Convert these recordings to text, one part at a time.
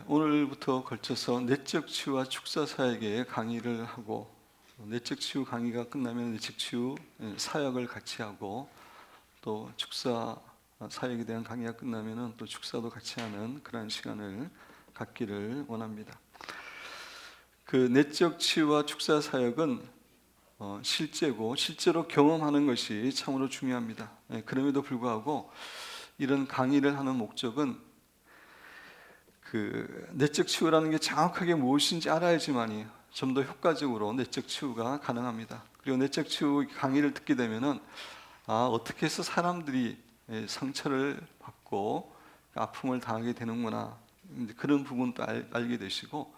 오늘부터 걸쳐서 내적 치유와 축사 사역에 강의를 하고, 내적 치유 강의가 끝나면 내적 치유 사역을 같이 하고, 또 축사 사역에 대한 강의가 끝나면은 또 축사도 같이 하는 그런 시간을 갖기를 원합니다. 그 내적 치유와 축사 사역은 실제고 실제로 경험하는 것이 참으로 중요합니다. 그럼에도 불구하고 이런 강의를 하는 목적은 그 내적 치유라는 게 정확하게 무엇인지 알아야지만이 좀 더 효과적으로 내적 치유가 가능합니다. 그리고 내적 치유 강의를 듣게 되면은 어떻게 해서 사람들이 상처를 받고 아픔을 당하게 되는구나, 그런 부분도 알게 되시고,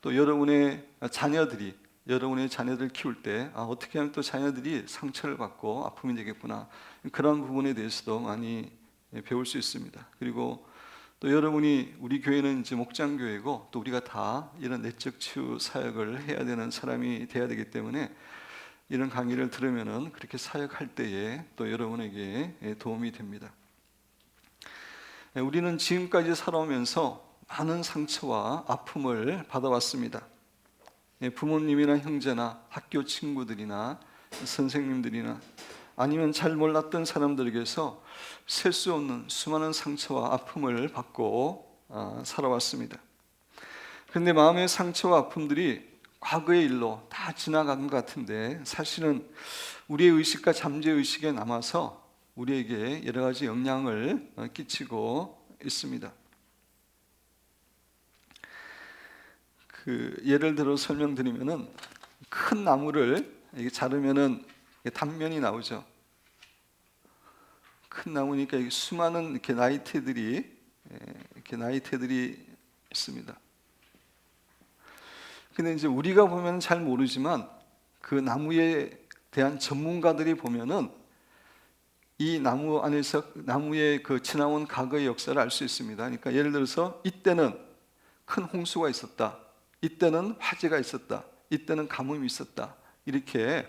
또 여러분의 자녀들을 키울 때 어떻게 하면 또 자녀들이 상처를 받고 아픔이 되겠구나, 그런 부분에 대해서도 많이 배울 수 있습니다. 그리고 또 여러분이, 우리 교회는 이제 목장교회고, 또 우리가 다 이런 내적 치유 사역을 해야 되는 사람이 돼야 되기 때문에 이런 강의를 들으면은 그렇게 사역할 때에 또 여러분에게 도움이 됩니다. 우리는 지금까지 살아오면서 많은 상처와 아픔을 받아왔습니다. 부모님이나 형제나 학교 친구들이나 선생님들이나 아니면 잘 몰랐던 사람들에게서 셀 수 없는 수많은 상처와 아픔을 받고 살아왔습니다. 그런데 마음의 상처와 아픔들이 과거의 일로 다 지나간 것 같은데, 사실은 우리의 의식과 잠재의식에 남아서 우리에게 여러 가지 영향을 끼치고 있습니다. 예를 들어 설명드리면은, 큰 나무를 자르면은 단면이 나오죠. 큰 나무니까 수많은 나이테들이 있습니다. 근데 이제 우리가 보면 잘 모르지만 그 나무에 대한 전문가들이 보면은 이 나무 안에서 나무의 그 지나온 과거의 역사를 알 수 있습니다. 그러니까 예를 들어서 이때는 큰 홍수가 있었다, 이때는 화재가 있었다, 이때는 가뭄이 있었다, 이렇게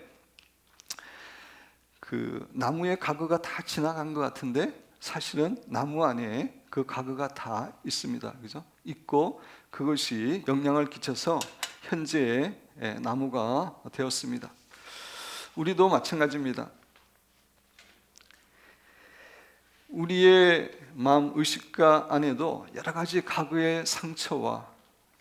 그 나무의 과거가 다 지나간 것 같은데 사실은 나무 안에 그 과거가 다 있습니다. 그죠? 있고 그것이 영향을 끼쳐서 현재의 나무가 되었습니다. 우리도 마찬가지입니다. 우리의 마음 의식가 안에도 여러 가지 과거의 상처와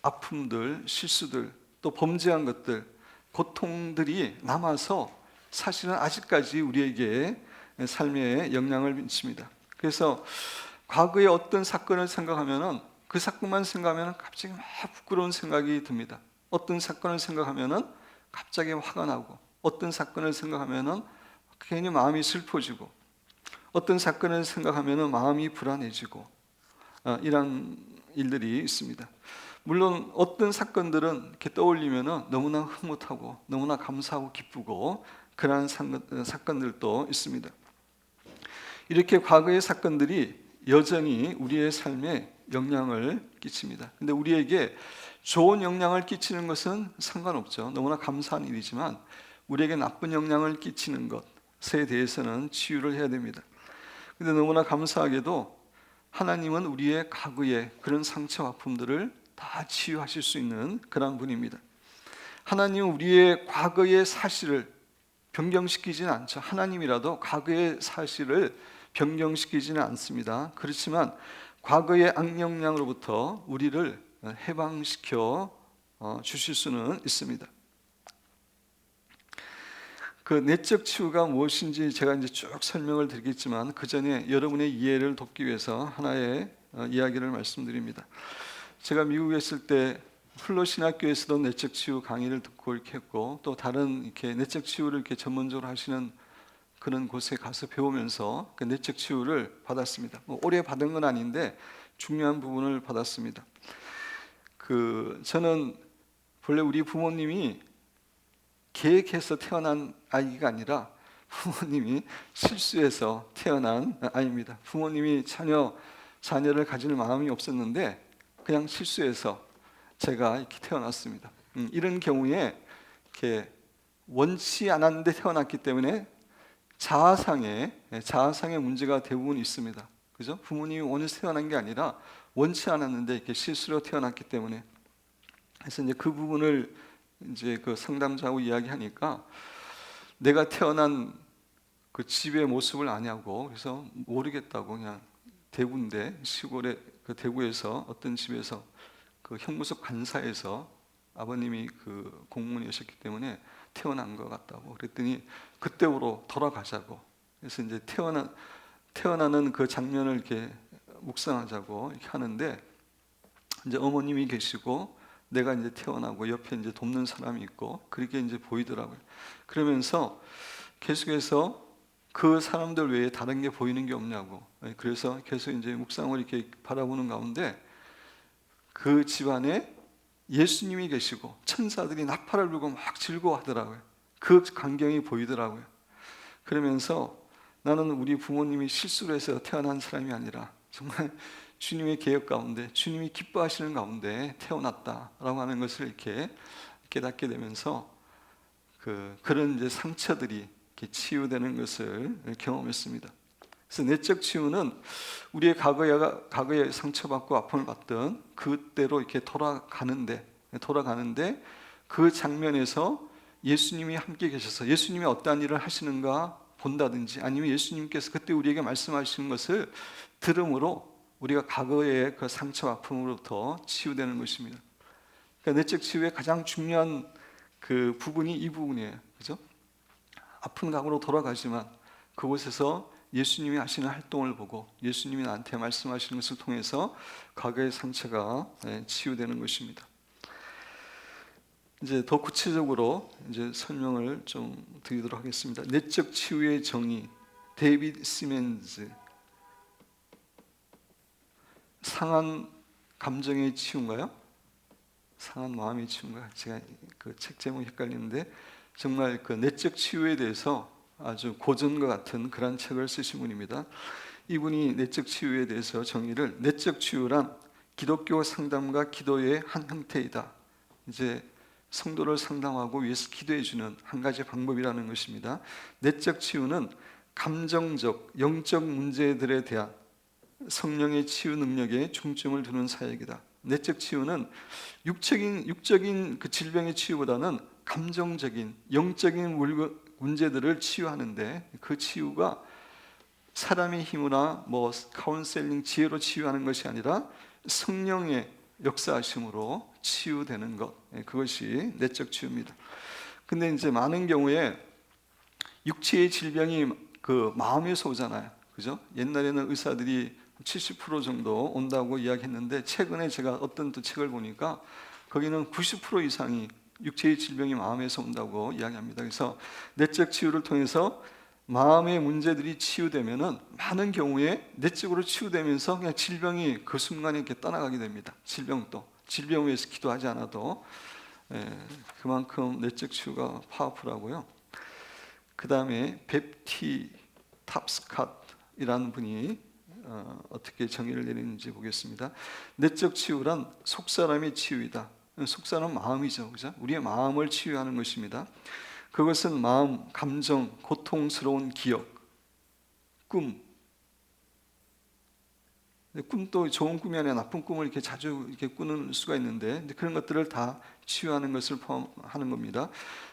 아픔들, 실수들, 또 범죄한 것들, 고통들이 남아서 사실은 아직까지 우리에게 삶에 영향을 미칩니다. 그래서 과거의 어떤 사건을 생각하면은, 그 사건만 생각하면은 갑자기 막 부끄러운 생각이 듭니다. 어떤 사건을 생각하면은 갑자기 화가 나고, 어떤 사건을 생각하면은 괜히 마음이 슬퍼지고, 어떤 사건을 생각하면은 마음이 불안해지고, 이런 일들이 있습니다. 물론 어떤 사건들은 이렇게 떠올리면은 너무나 흐뭇하고 너무나 감사하고 기쁘고 그러한 사건들도 있습니다. 이렇게 과거의 사건들이 여전히 우리의 삶에 영향을 끼칩니다. 근데 우리에게 좋은 영향을 끼치는 것은 상관없죠. 너무나 감사한 일이지만 우리에게 나쁜 영향을 끼치는 것에 대해서는 치유를 해야 됩니다. 근데 너무나 감사하게도 하나님은 우리의 과거의 그런 상처 아픔들을 다 치유하실 수 있는 그런 분입니다. 하나님은 우리의 과거의 사실을 변경시키지는 않죠. 하나님이라도 과거의 사실을 변경시키지는 않습니다. 그렇지만 과거의 악영향으로부터 우리를 해방시켜 주실 수는 있습니다. 그 내적 치유가 무엇인지 제가 이제 쭉 설명을 드리겠지만, 그 전에 여러분의 이해를 돕기 위해서 하나의 이야기를 말씀드립니다. 제가 미국에 있을 때 플로신학교에서도 내적 치유 강의를 듣고 이렇게 했고, 또 다른 이렇게 내적 치유를 이렇게 전문적으로 하시는 그런 곳에 가서 배우면서 그 내적 치유를 받았습니다. 오래 받은 건 아닌데 중요한 부분을 받았습니다. 저는 본래 우리 부모님이 계획해서 태어난 아이가 아니라 부모님이 실수해서 태어난 아이입니다. 부모님이 자녀를 가질 마음이 없었는데 그냥 실수해서 제가 이렇게 태어났습니다. 이런 경우에 이렇게 원치 않았는데 태어났기 때문에 자아상의 문제가 대부분 있습니다. 그죠? 부모님이 원해서 태어난 게 아니라 원치 않았는데 이렇게 실수로 태어났기 때문에. 그래서 이제 그 부분을 이제 그 상담자하고 이야기하니까 내가 태어난 그 집의 모습을 아냐고, 그래서 모르겠다고, 그냥 대구인데 시골에 그 대구에서 어떤 집에서 그 형무소 간사에서 아버님이 그 공무원이셨기 때문에 태어난 것 같다고 그랬더니 그때로 돌아가자고. 그래서 이제 태어나는 그 장면을 이렇게 묵상하자고 이렇게 하는데, 이제 어머님이 계시고 내가 이제 태어나고 옆에 이제 돕는 사람이 있고 그렇게 이제 보이더라고요. 그러면서 계속해서 그 사람들 외에 다른 게 보이는 게 없냐고. 그래서 계속 이제 묵상을 이렇게 바라보는 가운데 그 집안에 예수님이 계시고 천사들이 나팔을 불고 막 즐거워하더라고요. 그 광경이 보이더라고요. 그러면서 나는 우리 부모님이 실수를 해서 태어난 사람이 아니라 정말 주님의 계획 가운데, 주님이 기뻐하시는 가운데 태어났다라고 하는 것을 이렇게 깨닫게 되면서 그런 이제 상처들이 이렇게 치유되는 것을 경험했습니다. 그래서 내적 치유는 우리의 과거에 상처받고 아픔을 받던 그때로 이렇게 돌아가는데 그 장면에서 예수님이 함께 계셔서 예수님이 어떠한 일을 하시는가 본다든지, 아니면 예수님께서 그때 우리에게 말씀하시는 것을 들음으로 우리가 과거의 그 상처 아픔으로부터 치유되는 것입니다. 그러니까 내적 치유의 가장 중요한 그 부분이 이 부분이에요. 그죠? 아픈 과거로 돌아가지만 그곳에서 예수님이 하시는 활동을 보고 예수님이 나한테 말씀하시는 것을 통해서 과거의 상처가 치유되는 것입니다. 이제 더 구체적으로 이제 설명을 좀 드리도록 하겠습니다. 내적 치유의 정의, 데이비드 시멘즈. 상한 감정의 치유인가요? 상한 마음의 치유인가요? 제가 그 책 제목이 헷갈리는데 정말 그 내적 치유에 대해서 아주 고전과 같은 그런 책을 쓰신 분입니다. 이분이 내적 치유에 대해서 정의를, 내적 치유란 기독교 상담과 기도의 한 형태이다. 이제 성도를 상담하고 위해서 기도해 주는 한 가지 방법이라는 것입니다. 내적 치유는 감정적, 영적 문제들에 대한 성령의 치유 능력에 중점을 두는 사역이다. 내적 치유는 육적인 그 질병의 치유보다는 감정적인, 영적인 문제들을 치유하는데, 그 치유가 사람의 힘이나 카운셀링 지혜로 치유하는 것이 아니라 성령의 역사하심으로 치유되는 것, 그것이 내적 치유입니다. 근데 이제 많은 경우에 육체의 질병이 그 마음에서 오잖아요. 그죠? 옛날에는 의사들이 70% 정도 온다고 이야기했는데, 최근에 제가 어떤 또 책을 보니까 거기는 90% 이상이 육체의 질병이 마음에서 온다고 이야기합니다. 그래서 내적 치유를 통해서 마음의 문제들이 치유되면은 많은 경우에 내적으로 치유되면서 그냥 질병이 그 순간에 이렇게 떠나가게 됩니다. 질병 위해서 기도하지 않아도 그만큼 내적 치유가 파워풀하고요. 그 다음에 베프티 탑스캇이라는 분이 어떻게 정의를 내리는지 보겠습니다. 내적 치유란 속사람의 치유이다. 속사람 마음이죠, 그죠? 우리의 마음을 치유하는 것입니다. 그것은 마음, 감정, 고통스러운 기억, 꿈도 좋은 꿈이 아니라 나쁜 꿈을 이렇게 자주 이렇게 꾸는 수가 있는데, 그런 것들을 다 치유하는 것을 포함하는 겁니다.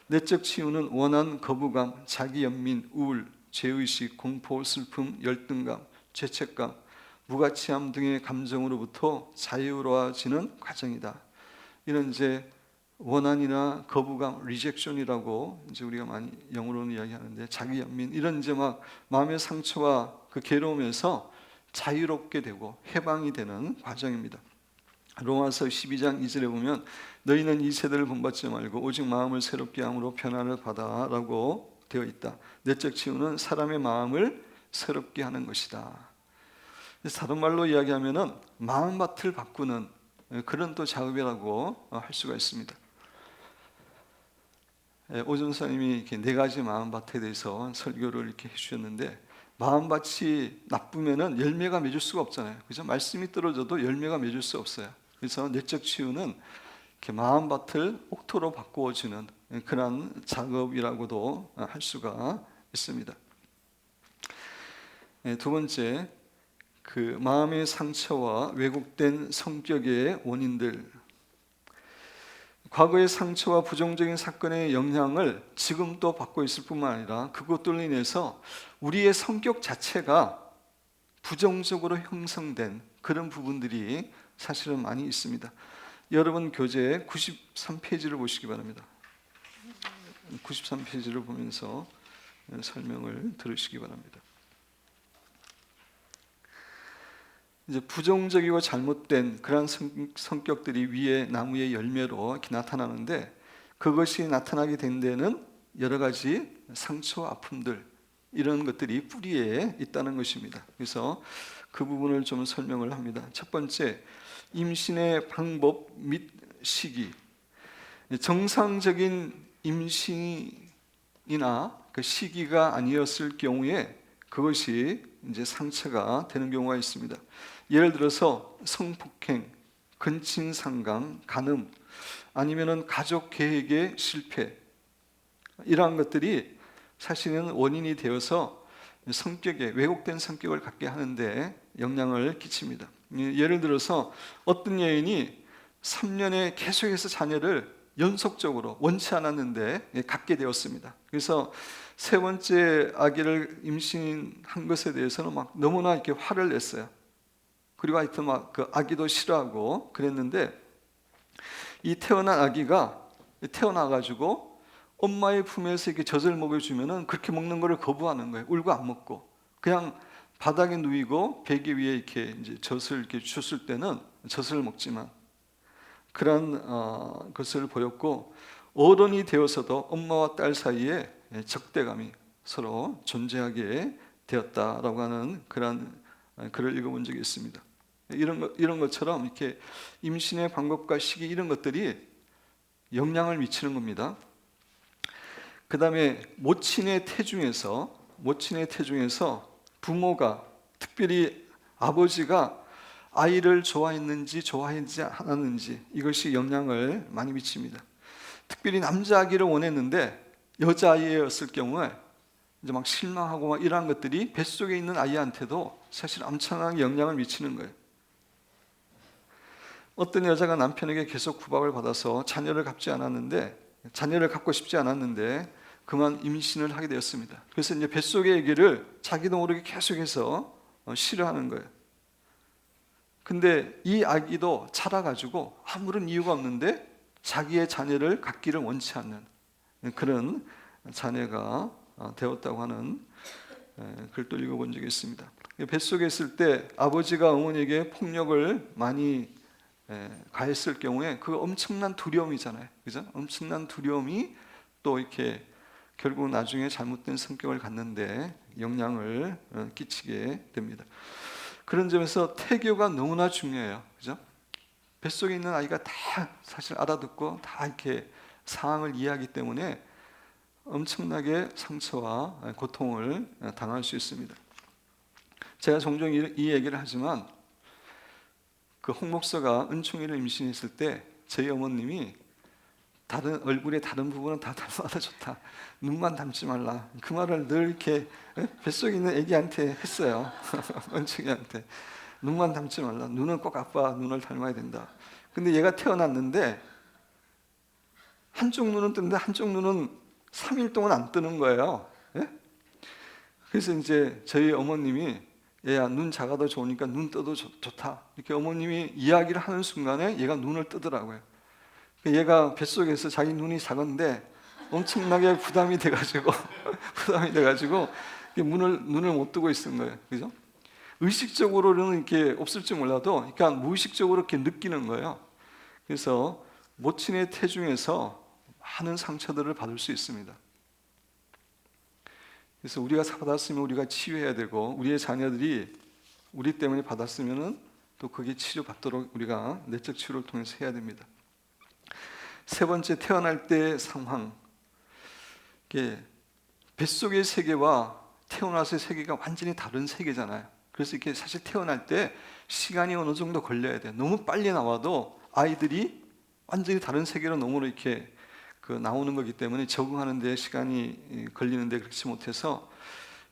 내적 치유는 원한, 거부감, 자기 연민, 우울, 죄의식, 공포, 슬픔, 열등감, 죄책감, 무가치함 등의 감정으로부터 자유로워지는 과정이다. 이런 이제 원한이나 거부감, 리젝션이라고 이제 우리가 많이 영어로는 이야기하는데, 자기 연민, 이런 이제 막 마음의 상처와 그 괴로움에서 자유롭게 되고 해방이 되는 과정입니다. 로마서 12장 2절에 보면 너희는 이 세대를 본받지 말고 오직 마음을 새롭게 함으로 변화를 받아라고 되어 있다. 내적 치유는 사람의 마음을 새롭게 하는 것이다. 다른 말로 이야기하면은 마음밭을 바꾸는 그런 또 작업이라고 할 수가 있습니다. 오전사님이 이렇게 네 가지 마음밭에 대해서 설교를 이렇게 해주셨는데, 마음밭이 나쁘면은 열매가 맺을 수가 없잖아요. 그죠? 말씀이 떨어져도 열매가 맺을 수 없어요. 그래서 내적 치유는 이렇게 마음밭을 옥토로 바꾸어주는 그런 작업이라고도 할 수가 있습니다. 두 번째, 그 마음의 상처와 왜곡된 성격의 원인들, 과거의 상처와 부정적인 사건의 영향을 지금도 받고 있을 뿐만 아니라 그것들로 인해서 우리의 성격 자체가 부정적으로 형성된 그런 부분들이 사실은 많이 있습니다. 여러분 교재 93페이지를 보시기 바랍니다. 93페이지를 보면서 설명을 들으시기 바랍니다. 이제 부정적이고 잘못된 그런 성격들이 위에 나무의 열매로 이렇게 나타나는데, 그것이 나타나게 된 데는 여러 가지 상처, 아픔들, 이런 것들이 뿌리에 있다는 것입니다. 그래서 그 부분을 좀 설명을 합니다. 첫 번째, 임신의 방법 및 시기. 정상적인 임신이나 그 시기가 아니었을 경우에 그것이 이제 상처가 되는 경우가 있습니다. 예를 들어서 성폭행, 근친상간, 간음, 아니면은 가족 계획의 실패, 이러한 것들이 사실은 원인이 되어서 성격에 왜곡된 성격을 갖게 하는데 영향을 끼칩니다. 예를 들어서 어떤 여인이 3년에 계속해서 자녀를 연속적으로 원치 않았는데 갖게 되었습니다. 그래서 세 번째 아기를 임신한 것에 대해서는 막 너무나 이렇게 화를 냈어요. 그리고 하여튼 막 그 아기도 싫어하고 그랬는데, 이 태어난 아기가 태어나가지고 엄마의 품에서 이렇게 젖을 먹여주면은 그렇게 먹는 거를 거부하는 거예요. 울고 안 먹고 그냥 바닥에 누이고 베개 위에 이렇게 이제 젖을 이렇게 줬을 때는 젖을 먹지만, 그런 것을 보였고, 어른이 되어서도 엄마와 딸 사이에 적대감이 서로 존재하게 되었다라고 하는 그런 글을 읽어본 적이 있습니다. 이런 것처럼 이렇게 임신의 방법과 시기, 이런 것들이 영향을 미치는 겁니다. 그 다음에 모친의 태중에서 부모가, 특별히 아버지가 아이를 좋아했는지 좋아하지 않았는지, 이것이 영향을 많이 미칩니다. 특별히 남자 아기를 원했는데 여자아이였을 경우에 이제 막 실망하고 막 이러한 것들이 뱃속에 있는 아이한테도 사실 엄청난 영향을 미치는 거예요. 어떤 여자가 남편에게 계속 구박을 받아서 자녀를 갖고 싶지 않았는데 그만 임신을 하게 되었습니다. 그래서 이제 뱃속의 아기를 자기도 모르게 계속해서 싫어하는 거예요. 근데 이 아기도 자라가지고 아무런 이유가 없는데 자기의 자녀를 갖기를 원치 않는 그런 자녀가 되었다고 하는 글도 읽어본 적이 있습니다. 뱃속에 있을 때 아버지가 어머니에게 폭력을 많이 가했을 경우에 그 엄청난 두려움이잖아요. 그죠? 엄청난 두려움이 또 이렇게 결국 나중에 잘못된 성격을 갖는데 영향을 끼치게 됩니다. 그런 점에서 태교가 너무나 중요해요. 그죠? 뱃속에 있는 아이가 다 사실 알아듣고 다 이렇게 상황을 이해하기 때문에 엄청나게 상처와 고통을 당할 수 있습니다. 제가 종종 이 얘기를 하지만, 그 홍 목사가 은총이를 임신했을 때 저희 어머님이 다른 얼굴의 다른 부분은 다 닮아도 좋다, 눈만 닮지 말라, 그 말을 늘 이렇게 뱃속에 있는 애기한테 했어요. 은총이한테 눈만 닮지 말라, 눈은 꼭 아빠 눈을 닮아야 된다. 근데 얘가 태어났는데 한쪽 눈은 뜨는데 한쪽 눈은 3일 동안 안 뜨는 거예요. 그래서 이제 저희 어머님이 얘야 눈 작아도 좋으니까 눈 떠도 좋다, 이렇게 어머님이 이야기를 하는 순간에 얘가 눈을 뜨더라고요. 얘가 뱃속에서 자기 눈이 작은데 엄청나게 부담이 돼가지고 눈을 못 뜨고 있는 거예요. 그죠? 의식적으로는 이렇게 없을지 몰라도, 그러니까 무의식적으로 이렇게 느끼는 거예요. 그래서 모친의 태중에서 많은 상처들을 받을 수 있습니다. 그래서 우리가 받았으면 우리가 치유해야 되고, 우리의 자녀들이 우리 때문에 받았으면은 또 그게 치료받도록 우리가 내적 치유를 통해서 해야 됩니다. 세 번째, 태어날 때의 상황. 뱃속의 세계와 태어나서의 세계가 완전히 다른 세계잖아요. 그래서 이렇게 사실 태어날 때 시간이 어느 정도 걸려야 돼요. 너무 빨리 나와도 아이들이 완전히 다른 세계로 너무 이렇게 나오는 거기 때문에 적응하는 데 시간이 걸리는데 그렇지 못해서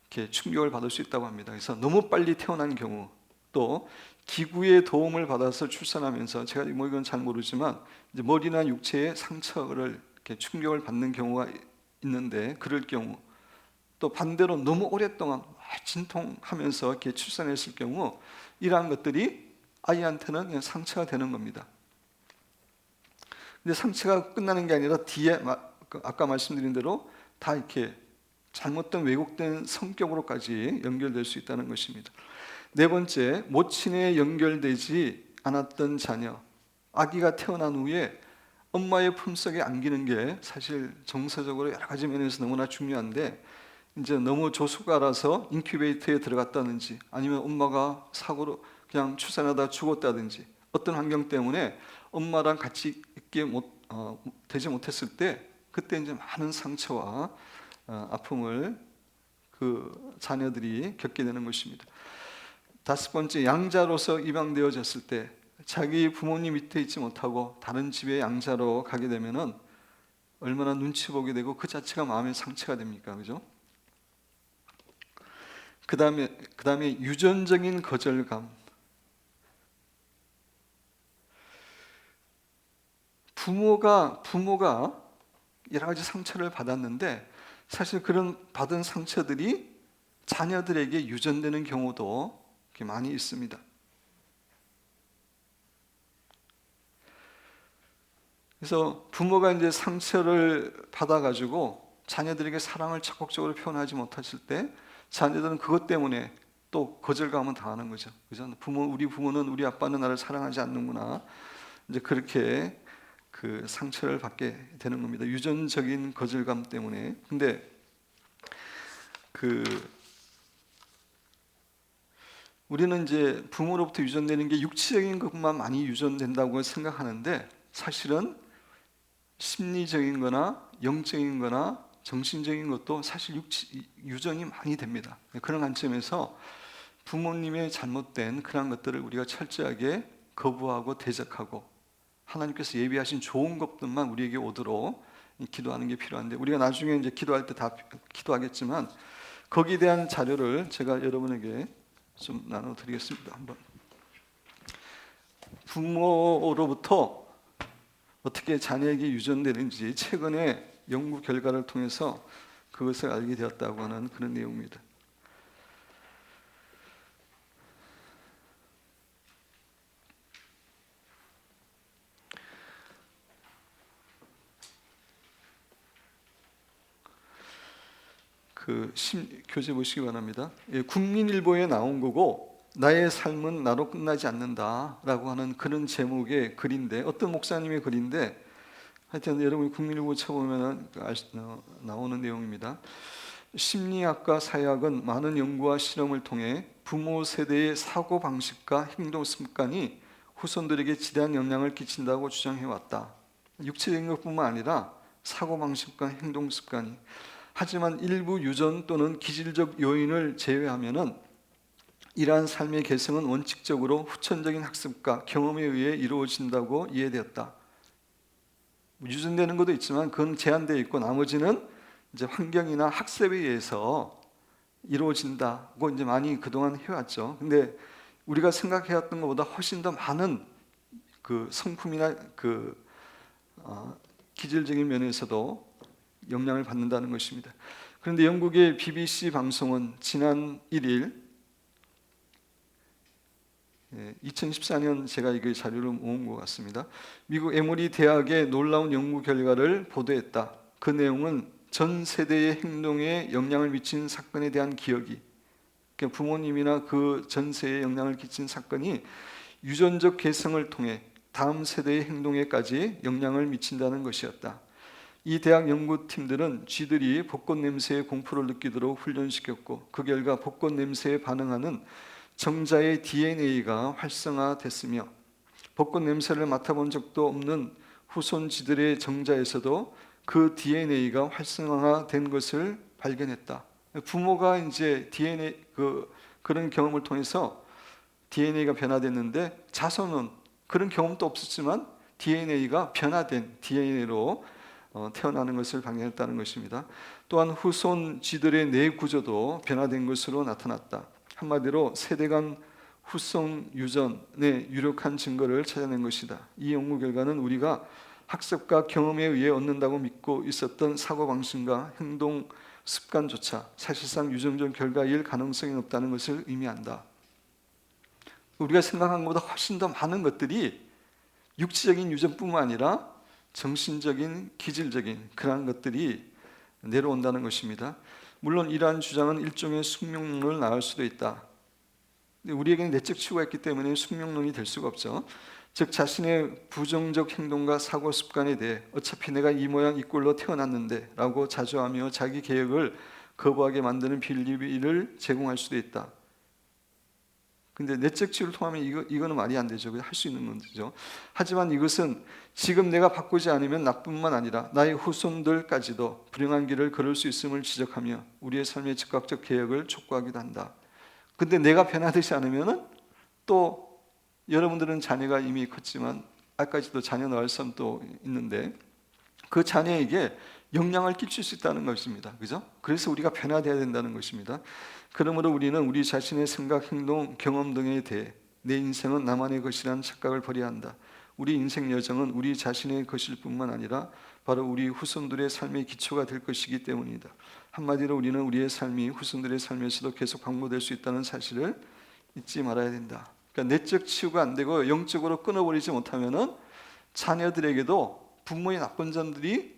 이렇게 충격을 받을 수 있다고 합니다. 그래서 너무 빨리 태어난 경우, 또 기구의 도움을 받아서 출산하면서 제가 뭐 이건 잘 모르지만 이제 머리나 육체에 상처를 이렇게 충격을 받는 경우가 있는데 그럴 경우 또 반대로 너무 오랫동안 진통하면서 이렇게 출산했을 경우 이러한 것들이 아이한테는 그냥 상처가 되는 겁니다. 근데 상처가 끝나는 게 아니라 뒤에 아까 말씀드린 대로 다 이렇게 잘못된 왜곡된 성격으로까지 연결될 수 있다는 것입니다. 네 번째, 모친에 연결되지 않았던 자녀. 아기가 태어난 후에 엄마의 품속에 안기는 게 사실 정서적으로 여러 가지 면에서 너무나 중요한데 이제 너무 조수가라서 인큐베이터에 들어갔다든지 아니면 엄마가 사고로 그냥 출산하다 죽었다든지 어떤 환경 때문에 엄마랑 같이 있게 되지 못했을 때 그때 이제 많은 상처와 아픔을 그 자녀들이 겪게 되는 것입니다. 다섯 번째, 양자로서 입양되어졌을 때 자기 부모님 밑에 있지 못하고 다른 집에 양자로 가게 되면은 얼마나 눈치 보게 되고 그 자체가 마음의 상처가 됩니까, 그죠? 그 다음에 유전적인 거절감. 부모가 여러 가지 상처를 받았는데 사실 그런 받은 상처들이 자녀들에게 유전되는 경우도 많이 있습니다. 그래서 부모가 이제 상처를 받아가지고 자녀들에게 사랑을 적극적으로 표현하지 못했을 때 자녀들은 그것 때문에 또 거절감을 당하는 거죠. 그죠? 우리 부모는 우리 아빠는 나를 사랑하지 않는구나. 이제 그렇게 그 상처를 받게 되는 겁니다. 유전적인 거절감 때문에. 근데 우리는 이제 부모로부터 유전되는 게 육체적인 것만 많이 유전된다고 생각하는데 사실은 심리적인 거나 영적인 거나 정신적인 것도 사실 유전이 많이 됩니다. 그런 관점에서 부모님의 잘못된 그런 것들을 우리가 철저하게 거부하고 대적하고 하나님께서 예비하신 좋은 것들만 우리에게 오도록 기도하는 게 필요한데 우리가 나중에 이제 기도할 때 다 기도하겠지만 거기에 대한 자료를 제가 여러분에게 좀 나눠드리겠습니다. 한번 부모로부터 어떻게 자녀에게 유전되는지 최근에 연구 결과를 통해서 그것을 알게 되었다고 하는 그런 내용입니다. 교재 보시기 바랍니다. 국민일보에 나온 거고 나의 삶은 나로 끝나지 않는다라고 하는 그런 제목의 글인데 어떤 목사님의 글인데 하여튼 여러분이 국민일보 쳐보면 나오는 내용입니다. 심리학과 사회학은 많은 연구와 실험을 통해 부모 세대의 사고방식과 행동 습관이 후손들에게 지대한 영향을 끼친다고 주장해왔다. 육체적인 것뿐만 아니라 사고방식과 행동 습관이 하지만 일부 유전 또는 기질적 요인을 제외하면은 이러한 삶의 개성은 원칙적으로 후천적인 학습과 경험에 의해 이루어진다고 이해되었다. 유전되는 것도 있지만 그건 제한되어 있고 나머지는 이제 환경이나 학습에 의해서 이루어진다고 이제 많이 그동안 해왔죠. 근데 우리가 생각해왔던 것보다 훨씬 더 많은 그 성품이나 기질적인 면에서도 영향을 받는다는 것입니다. 그런데 영국의 BBC 방송은 지난 1일 2014년 제가 이 자료를 모은 것 같습니다. 미국 에모리 대학의 놀라운 연구 결과를 보도했다. 그 내용은 전 세대의 행동에 영향을 미친 사건에 대한 기억이 그러니까 부모님이나 그 전 세대에 영향을 끼친 사건이 유전적 개성을 통해 다음 세대의 행동에까지 영향을 미친다는 것이었다. 이 대학 연구팀들은 쥐들이 벚꽃 냄새에 공포를 느끼도록 훈련시켰고 그 결과 벚꽃 냄새에 반응하는 정자의 DNA가 활성화됐으며 벚꽃 냄새를 맡아본 적도 없는 후손 쥐들의 정자에서도 그 DNA가 활성화된 것을 발견했다. 부모가 이제 DNA 그런 경험을 통해서 DNA가 변화됐는데 자손은 그런 경험도 없었지만 DNA가 변화된 DNA로 태어나는 것을 발견했다는 것입니다. 또한 후손 쥐들의 뇌 구조도 변화된 것으로 나타났다. 한마디로 세대 간 후손 유전의 유력한 증거를 찾아낸 것이다. 이 연구 결과는 우리가 학습과 경험에 의해 얻는다고 믿고 있었던 사고방식과 행동 습관조차 사실상 유전적 결과일 가능성이 높다는 것을 의미한다. 우리가 생각한 것보다 훨씬 더 많은 것들이 육체적인 유전뿐만 아니라 정신적인, 기질적인 그러한 것들이 내려온다는 것입니다. 물론 이러한 주장은 일종의 숙명론을 낳을 수도 있다. 우리에게는 내적 치유가 있기 때문에 숙명론이 될 수가 없죠. 즉 자신의 부정적 행동과 사고 습관에 대해 어차피 내가 이 모양 이 꼴로 태어났는데 라고 자조하며 자기 계획을 거부하게 만드는 빌리비를 제공할 수도 있다. 근데 내적 치유를 통하면 이거는 말이 안 되죠. 할 수 있는 문제죠. 하지만 이것은 지금 내가 바꾸지 않으면 나뿐만 아니라 나의 후손들까지도 불행한 길을 걸을 수 있음을 지적하며 우리의 삶의 즉각적 개혁을 촉구하기도 한다. 근데 내가 변화되지 않으면은 또 여러분들은 자녀가 이미 컸지만 아까지도 자녀 낳을 사람도 있는데 그 자녀에게 영향을 끼칠 수 있다는 것입니다. 그죠? 그래서 우리가 변화되어야 된다는 것입니다. 그러므로 우리는 우리 자신의 생각, 행동, 경험 등에 대해 내 인생은 나만의 것이라는 착각을 버려야 한다. 우리 인생 여정은 우리 자신의 것일 뿐만 아니라 바로 우리 후손들의 삶의 기초가 될 것이기 때문이다. 한마디로 우리는 우리의 삶이 후손들의 삶에서도 계속 반복될 수 있다는 사실을 잊지 말아야 된다. 그러니까 내적 치유가 안 되고 영적으로 끊어버리지 못하면은 자녀들에게도 부모의 나쁜 점들이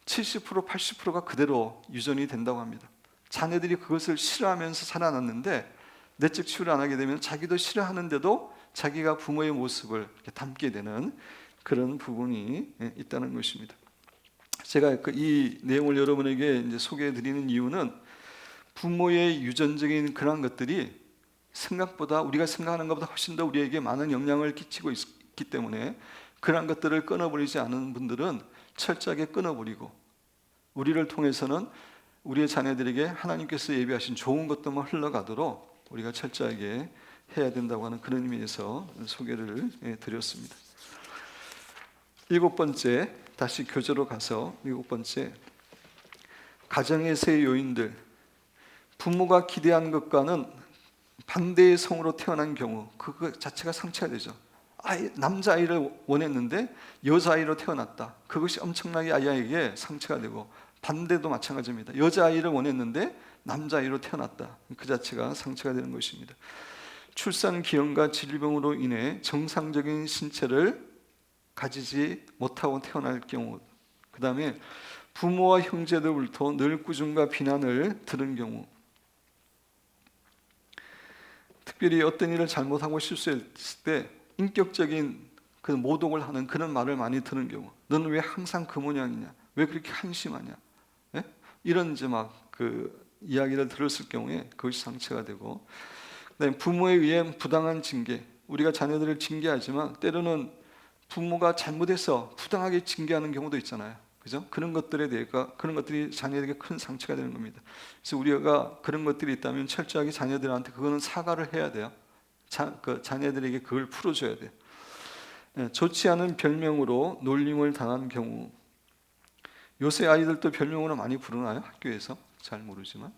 70% 80%가 그대로 유전이 된다고 합니다. 자녀들이 그것을 싫어하면서 살아났는데 내적 치유를 안 하게 되면 자기도 싫어하는데도 자기가 부모의 모습을 담게 되는 그런 부분이 있다는 것입니다. 제가 이 내용을 여러분에게 이제 소개해드리는 이유는 부모의 유전적인 그런 것들이 생각보다 우리가 생각하는 것보다 훨씬 더 우리에게 많은 영향을 끼치고 있기 때문에 그런 것들을 끊어버리지 않은 분들은 철저하게 끊어버리고 우리를 통해서는 우리의 자녀들에게 하나님께서 예비하신 좋은 것들만 흘러가도록 우리가 철저하게 해야 된다고 하는 그런 의미에서 소개를 드렸습니다. 7번째, 다시 교재로 가서 7번째, 가정에서의 요인들. 부모가 기대한 것과는 반대의 성으로 태어난 경우 그거 자체가 상처가 되죠. 남자아이를 원했는데 여자아이로 태어났다. 그것이 엄청나게 아이에게 상처가 되고 반대도 마찬가지입니다. 여자아이를 원했는데 남자아이로 태어났다. 그 자체가 상처가 되는 것입니다. 출산 기형과 질병으로 인해 정상적인 신체를 가지지 못하고 태어날 경우, 그 다음에 부모와 형제들로부터 늘 꾸중과 비난을 들은 경우, 특별히 어떤 일을 잘못하고 실수했을 때 인격적인 그 모독을 하는 그런 말을 많이 들은 경우, 너는 왜 항상 그 모양이냐, 왜 그렇게 한심하냐, 예? 이런 이제 막 그 이야기를 들었을 경우에 그것이 상처가 되고, 그다음에 부모에 의해 부당한 징계. 우리가 자녀들을 징계하지만 때로는 부모가 잘못해서 부당하게 징계하는 경우도 있잖아요. 그죠? 그런 것들에 대해서 그런 것들이 자녀에게 큰 상처가 되는 겁니다. 그래서 우리가 그런 것들이 있다면 철저하게 자녀들한테 그거는 사과를 해야 돼요. 자녀들에게 그걸 풀어줘야 돼요. 좋지 않은 별명으로 놀림을 당한 경우. 요새 아이들도 별명으로 많이 부르나요? 학교에서? 잘 모르지만.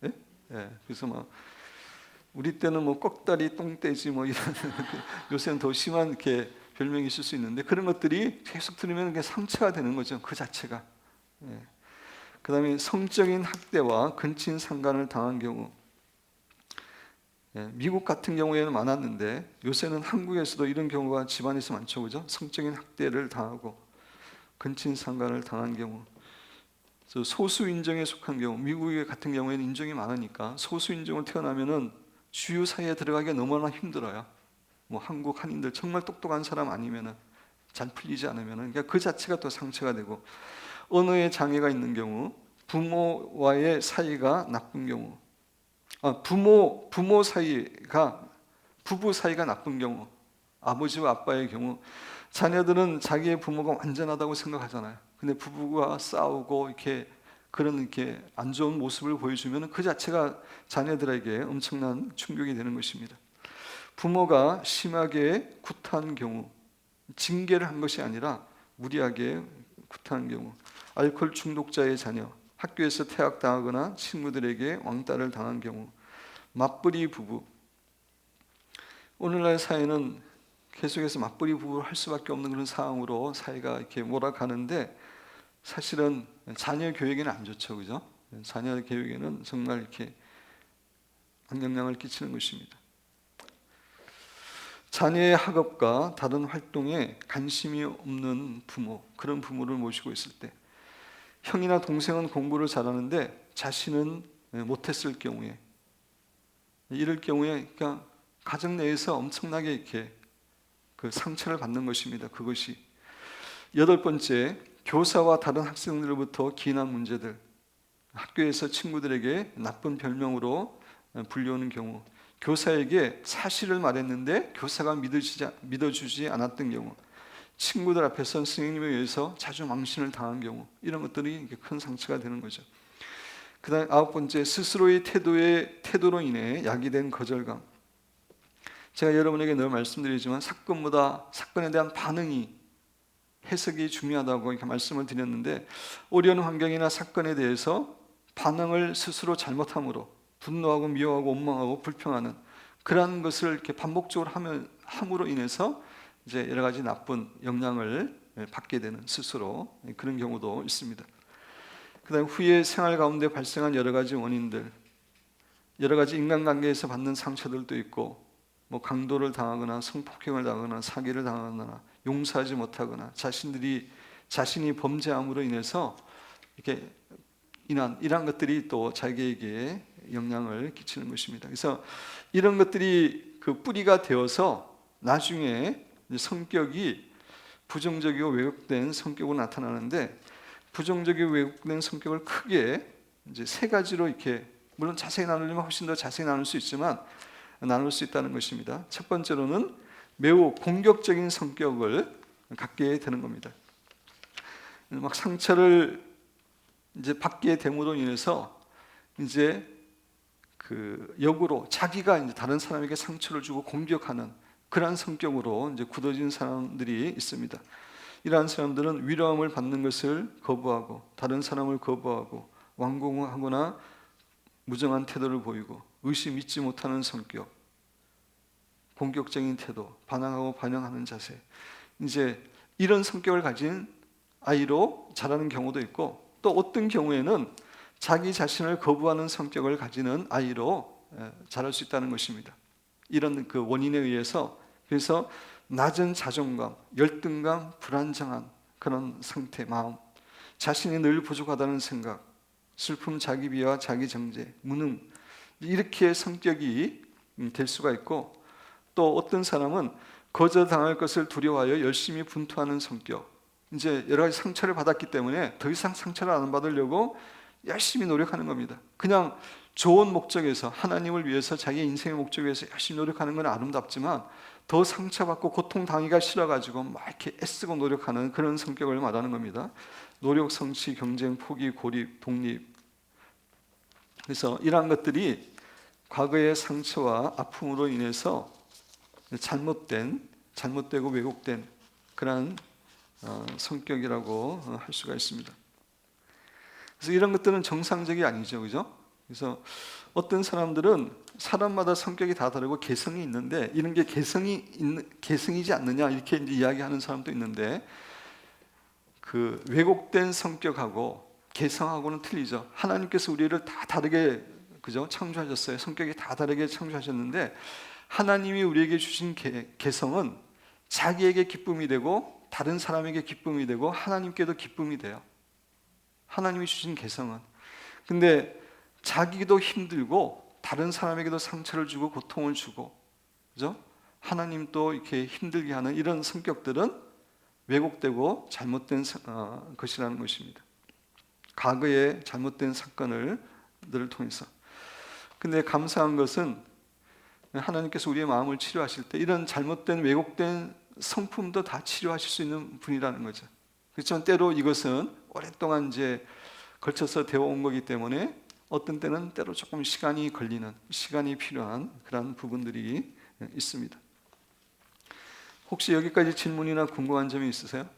네? 네. 그래서 막 우리 때는 뭐 꺽다리, 똥돼지 뭐 이런 요새는 더 심한 이렇게 별명이 있을 수 있는데 그런 것들이 계속 들으면 그게 상처가 되는 거죠. 그 자체가. 예. 그다음에 성적인 학대와 근친 상간을 당한 경우. 예. 미국 같은 경우에는 많았는데 요새는 한국에서도 이런 경우가 집안에서 많죠, 그죠? 성적인 학대를 당하고 근친 상간을 당한 경우. 소수 인종에 속한 경우, 미국 같은 경우에는 인종이 많으니까 소수 인종으로 태어나면은 주류 사회에 들어가기가 너무나 힘들어요. 뭐 한국 한인들 정말 똑똑한 사람 아니면은 잘 풀리지 않으면은 그러니까 그 자체가 또 상처가 되고, 언어에 장애가 있는 경우, 부모와의 사이가 나쁜 경우, 부부 사이가 나쁜 경우, 아버지와 아빠의 경우, 자녀들은 자기의 부모가 완전하다고 생각하잖아요. 근데 부부가 싸우고 이렇게 안 좋은 모습을 보여주면 그 자체가 자녀들에게 엄청난 충격이 되는 것입니다. 부모가 심하게 구타한 경우, 징계를 한 것이 아니라 무리하게 구타한 경우, 알코올 중독자의 자녀, 학교에서 퇴학당하거나 친구들에게 왕따를 당한 경우, 맞벌이 부부. 오늘날 사회는 계속해서 맞벌이 부부를 할 수밖에 없는 그런 상황으로 사회가 이렇게 몰아가는데, 사실은 자녀 교육에는 안 좋죠, 그죠? 자녀 교육에는 정말 이렇게 악영향을 끼치는 것입니다. 자녀의 학업과 다른 활동에 관심이 없는 부모, 그런 부모를 모시고 있을 때, 형이나 동생은 공부를 잘하는데 자신은 못했을 경우에, 이럴 경우에 그러니까 가정 내에서 엄청나게 이렇게 그 상처를 받는 것입니다. 그것이. 8번째, 교사와 다른 학생들로부터 기인한 문제들. 학교에서 친구들에게 나쁜 별명으로 불려오는 경우, 교사에게 사실을 말했는데 교사가 믿어주지 않았던 경우, 친구들 앞에서 선생님에 의해서 자주 망신을 당한 경우, 이런 것들이 큰 상처가 되는 거죠. 그 다음 9번째, 스스로의 태도로 인해 야기된 거절감. 제가 여러분에게 늘 말씀드리지만 사건보다 사건에 대한 반응이, 해석이 중요하다고 이렇게 말씀을 드렸는데, 어려운 환경이나 사건에 대해서 반응을 스스로 잘못함으로 분노하고 미워하고 원망하고 불평하는 그러한 것을 이렇게 반복적으로 함으로 인해서 이제 여러 가지 나쁜 영향을 받게 되는, 스스로 그런 경우도 있습니다. 그다음 후에 생활 가운데 발생한 여러 가지 원인들, 여러 가지 인간관계에서 받는 상처들도 있고, 뭐 강도를 당하거나 성폭행을 당하거나 사기를 당하거나 용서하지 못하거나 자신이 범죄함으로 인해서 이렇게 이러한 것들이 또 자기에게 영향을 끼치는 것입니다. 그래서 이런 것들이 그 뿌리가 되어서 나중에 성격이 부정적이고 왜곡된 성격으로 나타나는데, 부정적이고 왜곡된 성격을 크게 이제 3가지로 이렇게, 물론 자세히 나누려면 훨씬 더 자세히 나눌 수 있지만 나눌 수 있다는 것입니다. 첫 번째로는 매우 공격적인 성격을 갖게 되는 겁니다. 막 상처를 이제 받게 됨으로 인해서 이제 그 역으로 자기가 이제 다른 사람에게 상처를 주고 공격하는 그러한 성격으로 이제 굳어진 사람들이 있습니다. 이러한 사람들은 위로함을 받는 것을 거부하고, 다른 사람을 거부하고, 완공하거나 무정한 태도를 보이고, 믿지 못하는 성격, 공격적인 태도, 반항하고 반영하는 자세, 이제 이런 성격을 가진 아이로 자라는 경우도 있고, 또 어떤 경우에는 자기 자신을 거부하는 성격을 가지는 아이로 자랄 수 있다는 것입니다. 이런 그 원인에 의해서, 그래서 낮은 자존감, 열등감, 불안정한 그런 상태, 마음, 자신이 늘 부족하다는 생각, 슬픔, 자기 비하, 자기 정죄, 무능, 이렇게 성격이 될 수가 있고, 또 어떤 사람은 거절당할 것을 두려워하여 열심히 분투하는 성격, 이제 여러 가지 상처를 받았기 때문에 더 이상 상처를 안 받으려고 열심히 노력하는 겁니다. 그냥 좋은 목적에서, 하나님을 위해서, 자기 인생의 목적에 위해서 열심히 노력하는 건 아름답지만, 더 상처받고 고통당하기가 싫어가지고 막 이렇게 애쓰고 노력하는 그런 성격을 말하는 겁니다. 노력, 성취, 경쟁, 포기, 고립, 독립. 그래서 이러한 것들이 과거의 상처와 아픔으로 인해서 잘못되고 왜곡된 그러한 성격이라고 할 수가 있습니다. 그래서 이런 것들은 정상적이 아니죠, 그죠? 그래서 어떤 사람들은 사람마다 성격이 다 다르고 개성이 있는데, 이런 게 개성이지 않느냐 이렇게 이제 이야기하는 사람도 있는데, 그 왜곡된 성격하고 개성하고는 틀리죠. 하나님께서 우리를 다 다르게, 그죠? 창조하셨어요. 성격이 다 다르게 창조하셨는데, 하나님이 우리에게 주신 개성은 자기에게 기쁨이 되고, 다른 사람에게 기쁨이 되고, 하나님께도 기쁨이 돼요. 하나님이 주신 개성은. 근데 자기도 힘들고 다른 사람에게도 상처를 주고 고통을 주고, 그죠? 하나님도 이렇게 힘들게 하는 이런 성격들은 왜곡되고 잘못된 것이라는 것입니다. 과거의 잘못된 사건을 통해서. 근데 감사한 것은 하나님께서 우리의 마음을 치료하실 때 이런 잘못된 왜곡된 성품도 다 치료하실 수 있는 분이라는 거죠. 그렇지만 때로 이것은 오랫동안 이제 걸쳐서 되어온 거기 때문에 어떤 때는 때로 조금 시간이 필요한 그런 부분들이 있습니다. 혹시 여기까지 질문이나 궁금한 점이 있으세요?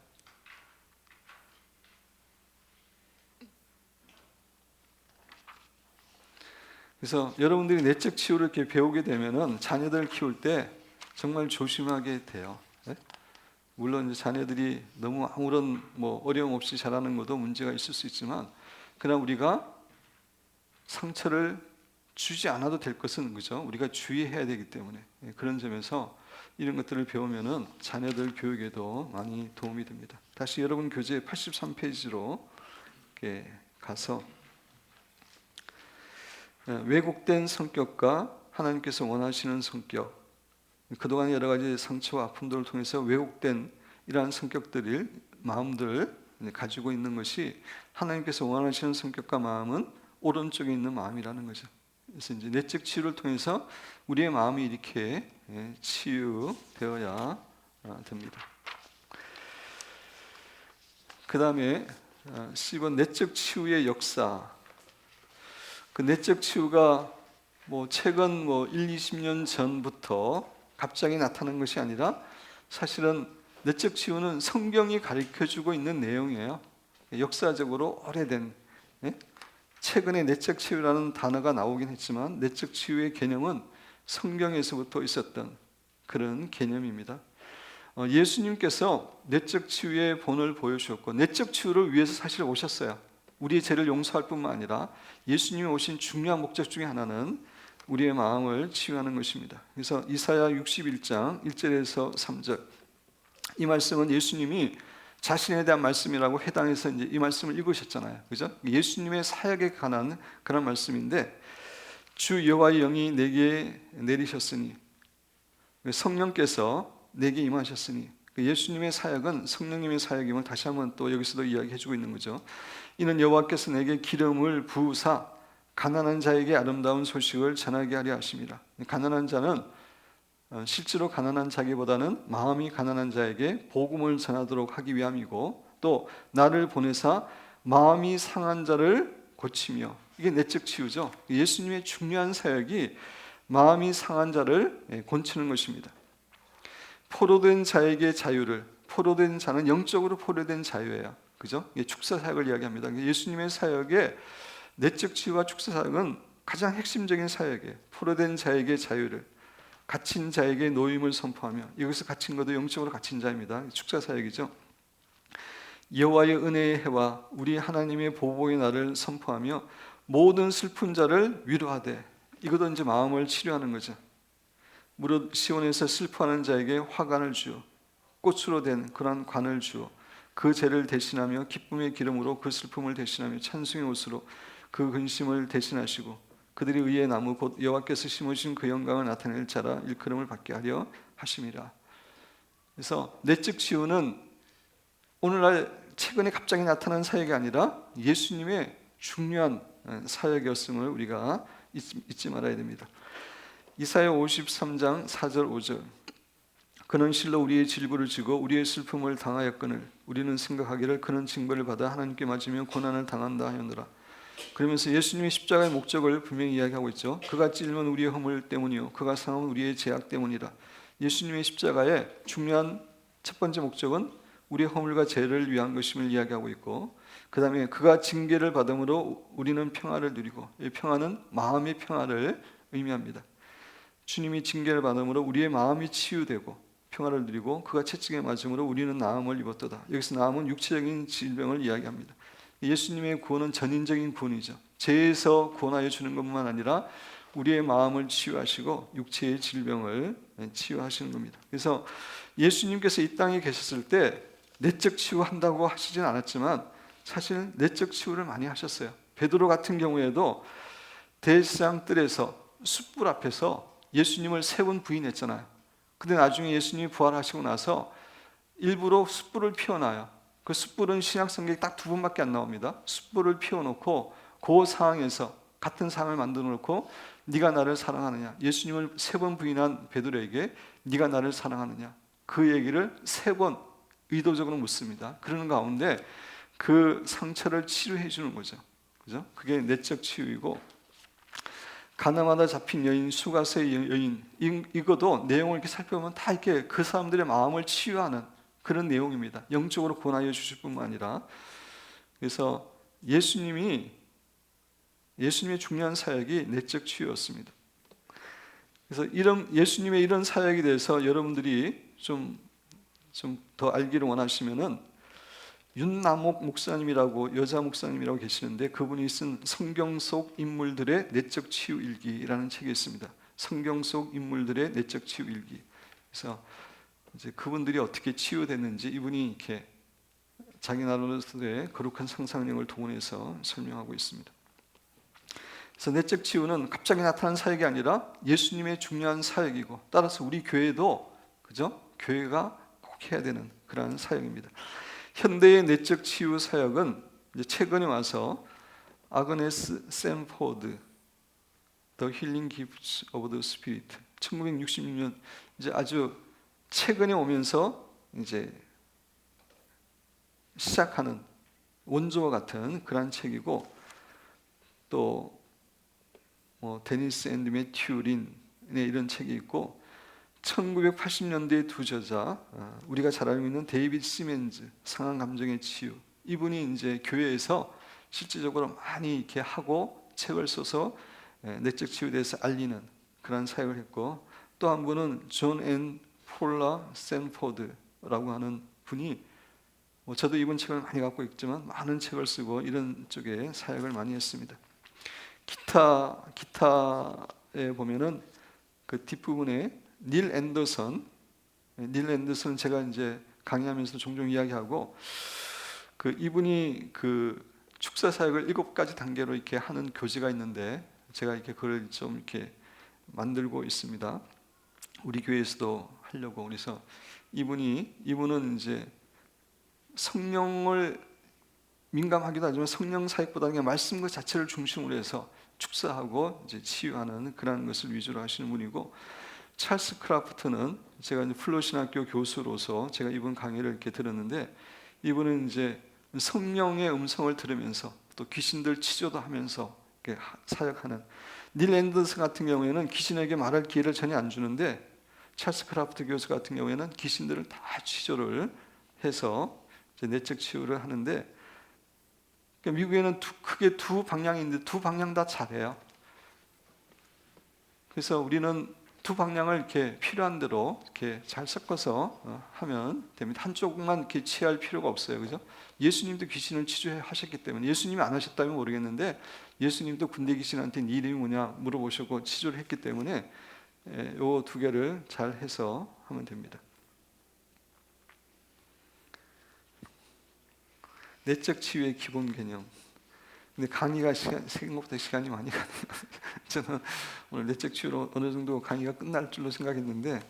그래서 여러분들이 내적 치유를 이렇게 배우게 되면은 자녀들 키울 때 정말 조심하게 돼요. 네? 물론 이제 자녀들이 너무 아무런 어려움 없이 자라는 것도 문제가 있을 수 있지만, 그러나 우리가 상처를 주지 않아도 될 것은 그죠? 우리가 주의해야 되기 때문에 그런 점에서 이런 것들을 배우면은 자녀들 교육에도 많이 도움이 됩니다. 다시 여러분 교재 83페이지로 이렇게 가서 왜곡된 성격과 하나님께서 원하시는 성격, 그동안 여러 가지 상처와 아픔들을 통해서 왜곡된 이러한 성격들을 마음들을 가지고 있는 것이 하나님께서 원하시는 성격과 마음은 오른쪽에 있는 마음이라는 거죠. 그래서 이제 내적 치유를 통해서 우리의 마음이 이렇게 치유되어야 됩니다. 그 다음에 10번 내적 치유의 역사. 그 내적 치유가 최근 1, 20년 전부터 갑자기 나타난 것이 아니라 사실은 내적 치유는 성경이 가르쳐주고 있는 내용이에요. 역사적으로 오래된, 최근에 내적 치유라는 단어가 나오긴 했지만 내적 치유의 개념은 성경에서부터 있었던 그런 개념입니다. 예수님께서 내적 치유의 본을 보여주셨고 내적 치유를 위해서 사실 오셨어요. 우리의 죄를 용서할 뿐만 아니라 예수님이 오신 중요한 목적 중에 하나는 우리의 마음을 치유하는 것입니다. 그래서 이사야 61장 1절에서 3절, 이 말씀은 예수님이 자신에 대한 말씀이라고 해당해서 이제 이 말씀을 읽으셨잖아요. 그죠? 예수님의 사역에 관한 그런 말씀인데, 주 여호와의 영이 내게 내리셨으니, 성령께서 내게 임하셨으니, 예수님의 사역은 성령님의 사역임을 다시 한번 또 여기서도 이야기해주고 있는 거죠. 이는 여호와께서 내게 기름을 부으사 가난한 자에게 아름다운 소식을 전하게 하려 하심이라. 가난한 자는 실제로 가난한 자기보다는 마음이 가난한 자에게 복음을 전하도록 하기 위함이고, 또 나를 보내사 마음이 상한 자를 고치며, 이게 내적 치유죠. 예수님의 중요한 사역이 마음이 상한 자를 고치는 것입니다. 포로된 자에게 자유를, 포로된 자는 영적으로 포로된 자유예요. 그죠? 축사 사역을 이야기합니다. 예수님의 사역에 내적 치유와 축사 사역은 가장 핵심적인 사역이에요. 포로된 자에게 자유를, 갇힌 자에게 노임을 선포하며, 여기서 갇힌 것도 영적으로 갇힌 자입니다. 축사 사역이죠. 여호와의 은혜의 해와 우리 하나님의 보복의 날을 선포하며 모든 슬픈 자를 위로하되, 이것도 이제 마음을 치료하는 거죠. 무릇 시온에서 슬퍼하는 자에게 화관을 주어 꽃으로 된 그런 관을 주어 그 죄를 대신하며 기쁨의 기름으로 그 슬픔을 대신하며 찬송의 옷으로 그 근심을 대신하시고 그들이 의의 나무 곧 여호와께서 심으신 그 영광을 나타낼 자라 일컬음을 받게 하려 하심이라. 그래서 내적 치유는 오늘날 최근에 갑자기 나타난 사역이 아니라 예수님의 중요한 사역이었음을 우리가 잊지 말아야 됩니다. 이사야 53장 4절 5절, 그는 실로 우리의 질부를 지고 우리의 슬픔을 당하였거늘 우리는 생각하기를 그는 징벌을 받아 하나님께 맞으며 고난을 당한다 하였노라. 그러면서 예수님의 십자가의 목적을 분명히 이야기하고 있죠. 그가 찔면 우리의 허물 때문이요 그가 상함은 우리의 죄악 때문이라. 예수님의 십자가의 중요한 첫 번째 목적은 우리의 허물과 죄를 위한 것임을 이야기하고 있고, 그 다음에 그가 징계를 받음으로 우리는 평화를 누리고, 이 평화는 마음의 평화를 의미합니다. 주님이 징계를 받음으로 우리의 마음이 치유되고 평화를 누리고 그가 채찍에 맞음으로 우리는 나음을 입었도다. 여기서 나음은 육체적인 질병을 이야기합니다. 예수님의 구원은 전인적인 구원이죠. 죄에서 구원하여 주는 것만 아니라 우리의 마음을 치유하시고 육체의 질병을 치유하시는 겁니다. 그래서 예수님께서 이 땅에 계셨을 때 내적 치유한다고 하시진 않았지만 사실 내적 치유를 많이 하셨어요. 베드로 같은 경우에도 대시장 뜰에서 숯불 앞에서 예수님을 3번 부인했잖아요. 근데 나중에 예수님이 부활하시고 나서 일부러 숯불을 피워놔요. 그 숯불은 신약 성경에 딱 2번밖에 안 나옵니다. 숯불을 피워놓고 그 상황에서 같은 상황을 만들어 놓고 네가 나를 사랑하느냐, 예수님을 3번 부인한 베드로에게 네가 나를 사랑하느냐, 그 얘기를 3번 의도적으로 묻습니다. 그러는 가운데 그 상처를 치료해 주는 거죠. 그죠? 그게 내적 치유이고, 가나마다 잡힌 여인, 수가세의 여인, 이것도 내용을 이렇게 살펴보면 다 이렇게 그 사람들의 마음을 치유하는 그런 내용입니다. 영적으로 구원하여 주실 뿐만 아니라. 그래서 예수님이 예수님의 중요한 사역이 내적 치유였습니다. 그래서 예수님의 이런 사역에 대해서 여러분들이 좀 더 알기를 원하시면은 윤남옥 목사님이라고 여자 목사님이라고 계시는데 그분이 쓴 성경 속 인물들의 내적 치유 일기라는 책이 있습니다. 성경 속 인물들의 내적 치유 일기. 그래서 이제 그분들이 어떻게 치유됐는지 이분이 이렇게 자기 나름대로의 거룩한 상상력을 동원해서 설명하고 있습니다. 그래서 내적 치유는 갑자기 나타난 사역이 아니라 예수님의 중요한 사역이고, 따라서 우리 교회도 그죠? 교회가 꼭 해야 되는 그러한 사역입니다. 현대의 내적 치유 사역은 이제 최근에 와서 아그네스 샌포드 The Healing Gifts of the Spirit 1966년 이제 아주 최근에 오면서 이제 시작하는 원조와 같은 그런 책이고, 또 데니스 앤드 매튜 린의 이런 책이 있고, 1980년대의 두 저자, 우리가 잘 알고 있는 데이비드 시멘즈 상한 감정의 치유, 이분이 이제 교회에서 실질적으로 많이 이렇게 하고 책을 써서 내적 치유에 대해서 알리는 그런 사역을 했고, 또 한 분은 존 앤 폴라 샌포드라고 하는 분이 저도 이분 책을 많이 갖고 있지만 많은 책을 쓰고 이런 쪽에 사역을 많이 했습니다. 기타에 보면은 그 뒷부분에 닐 앤더슨은 제가 이제 강의하면서 종종 이야기하고, 그 이분이 그 축사 사역을 7가지 단계로 이렇게 하는 교재가 있는데 제가 이렇게 그걸 좀 이렇게 만들고 있습니다. 우리 교회에서도 하려고. 그래서 이분은 이제 성령을 민감하기도 하지만 성령 사역보다는 그냥 말씀 그 자체를 중심으로 해서 축사하고 이제 치유하는 그런 것을 위주로 하시는 분이고, 찰스 크라프트는 제가 이제 플로신학교 교수로서 제가 이분 강의를 이렇게 들었는데, 이분은 이제 성령의 음성을 들으면서 또 귀신들 치료도 하면서 이렇게 사역하는, 닐 앤더슨 같은 경우에는 귀신에게 말할 기회를 전혀 안 주는데, 찰스 크라프트 교수 같은 경우에는 귀신들을 다 치료를 해서 이제 내적 치유를 하는데, 그러니까 미국에는 크게 두 방향이 있는데 두 방향 다 잘해요. 그래서 우리는 두 방향을 이렇게 필요한 대로 이렇게 잘 섞어서 하면 됩니다. 한쪽만 이렇게 취할 필요가 없어요, 그죠? 예수님도 귀신을 치료하셨기 때문에, 예수님이 안 하셨다면 모르겠는데 예수님도 군대 귀신한테 네 이름이 뭐냐 물어보시고 치료를 했기 때문에 요 두 개를 잘 해서 하면 됩니다. 내적 치유의 기본 개념. 근데 강의가 생각보다 시간이 많이 가네요. 저는 오늘 내적 치유로 어느 정도 강의가 끝날 줄로 생각했는데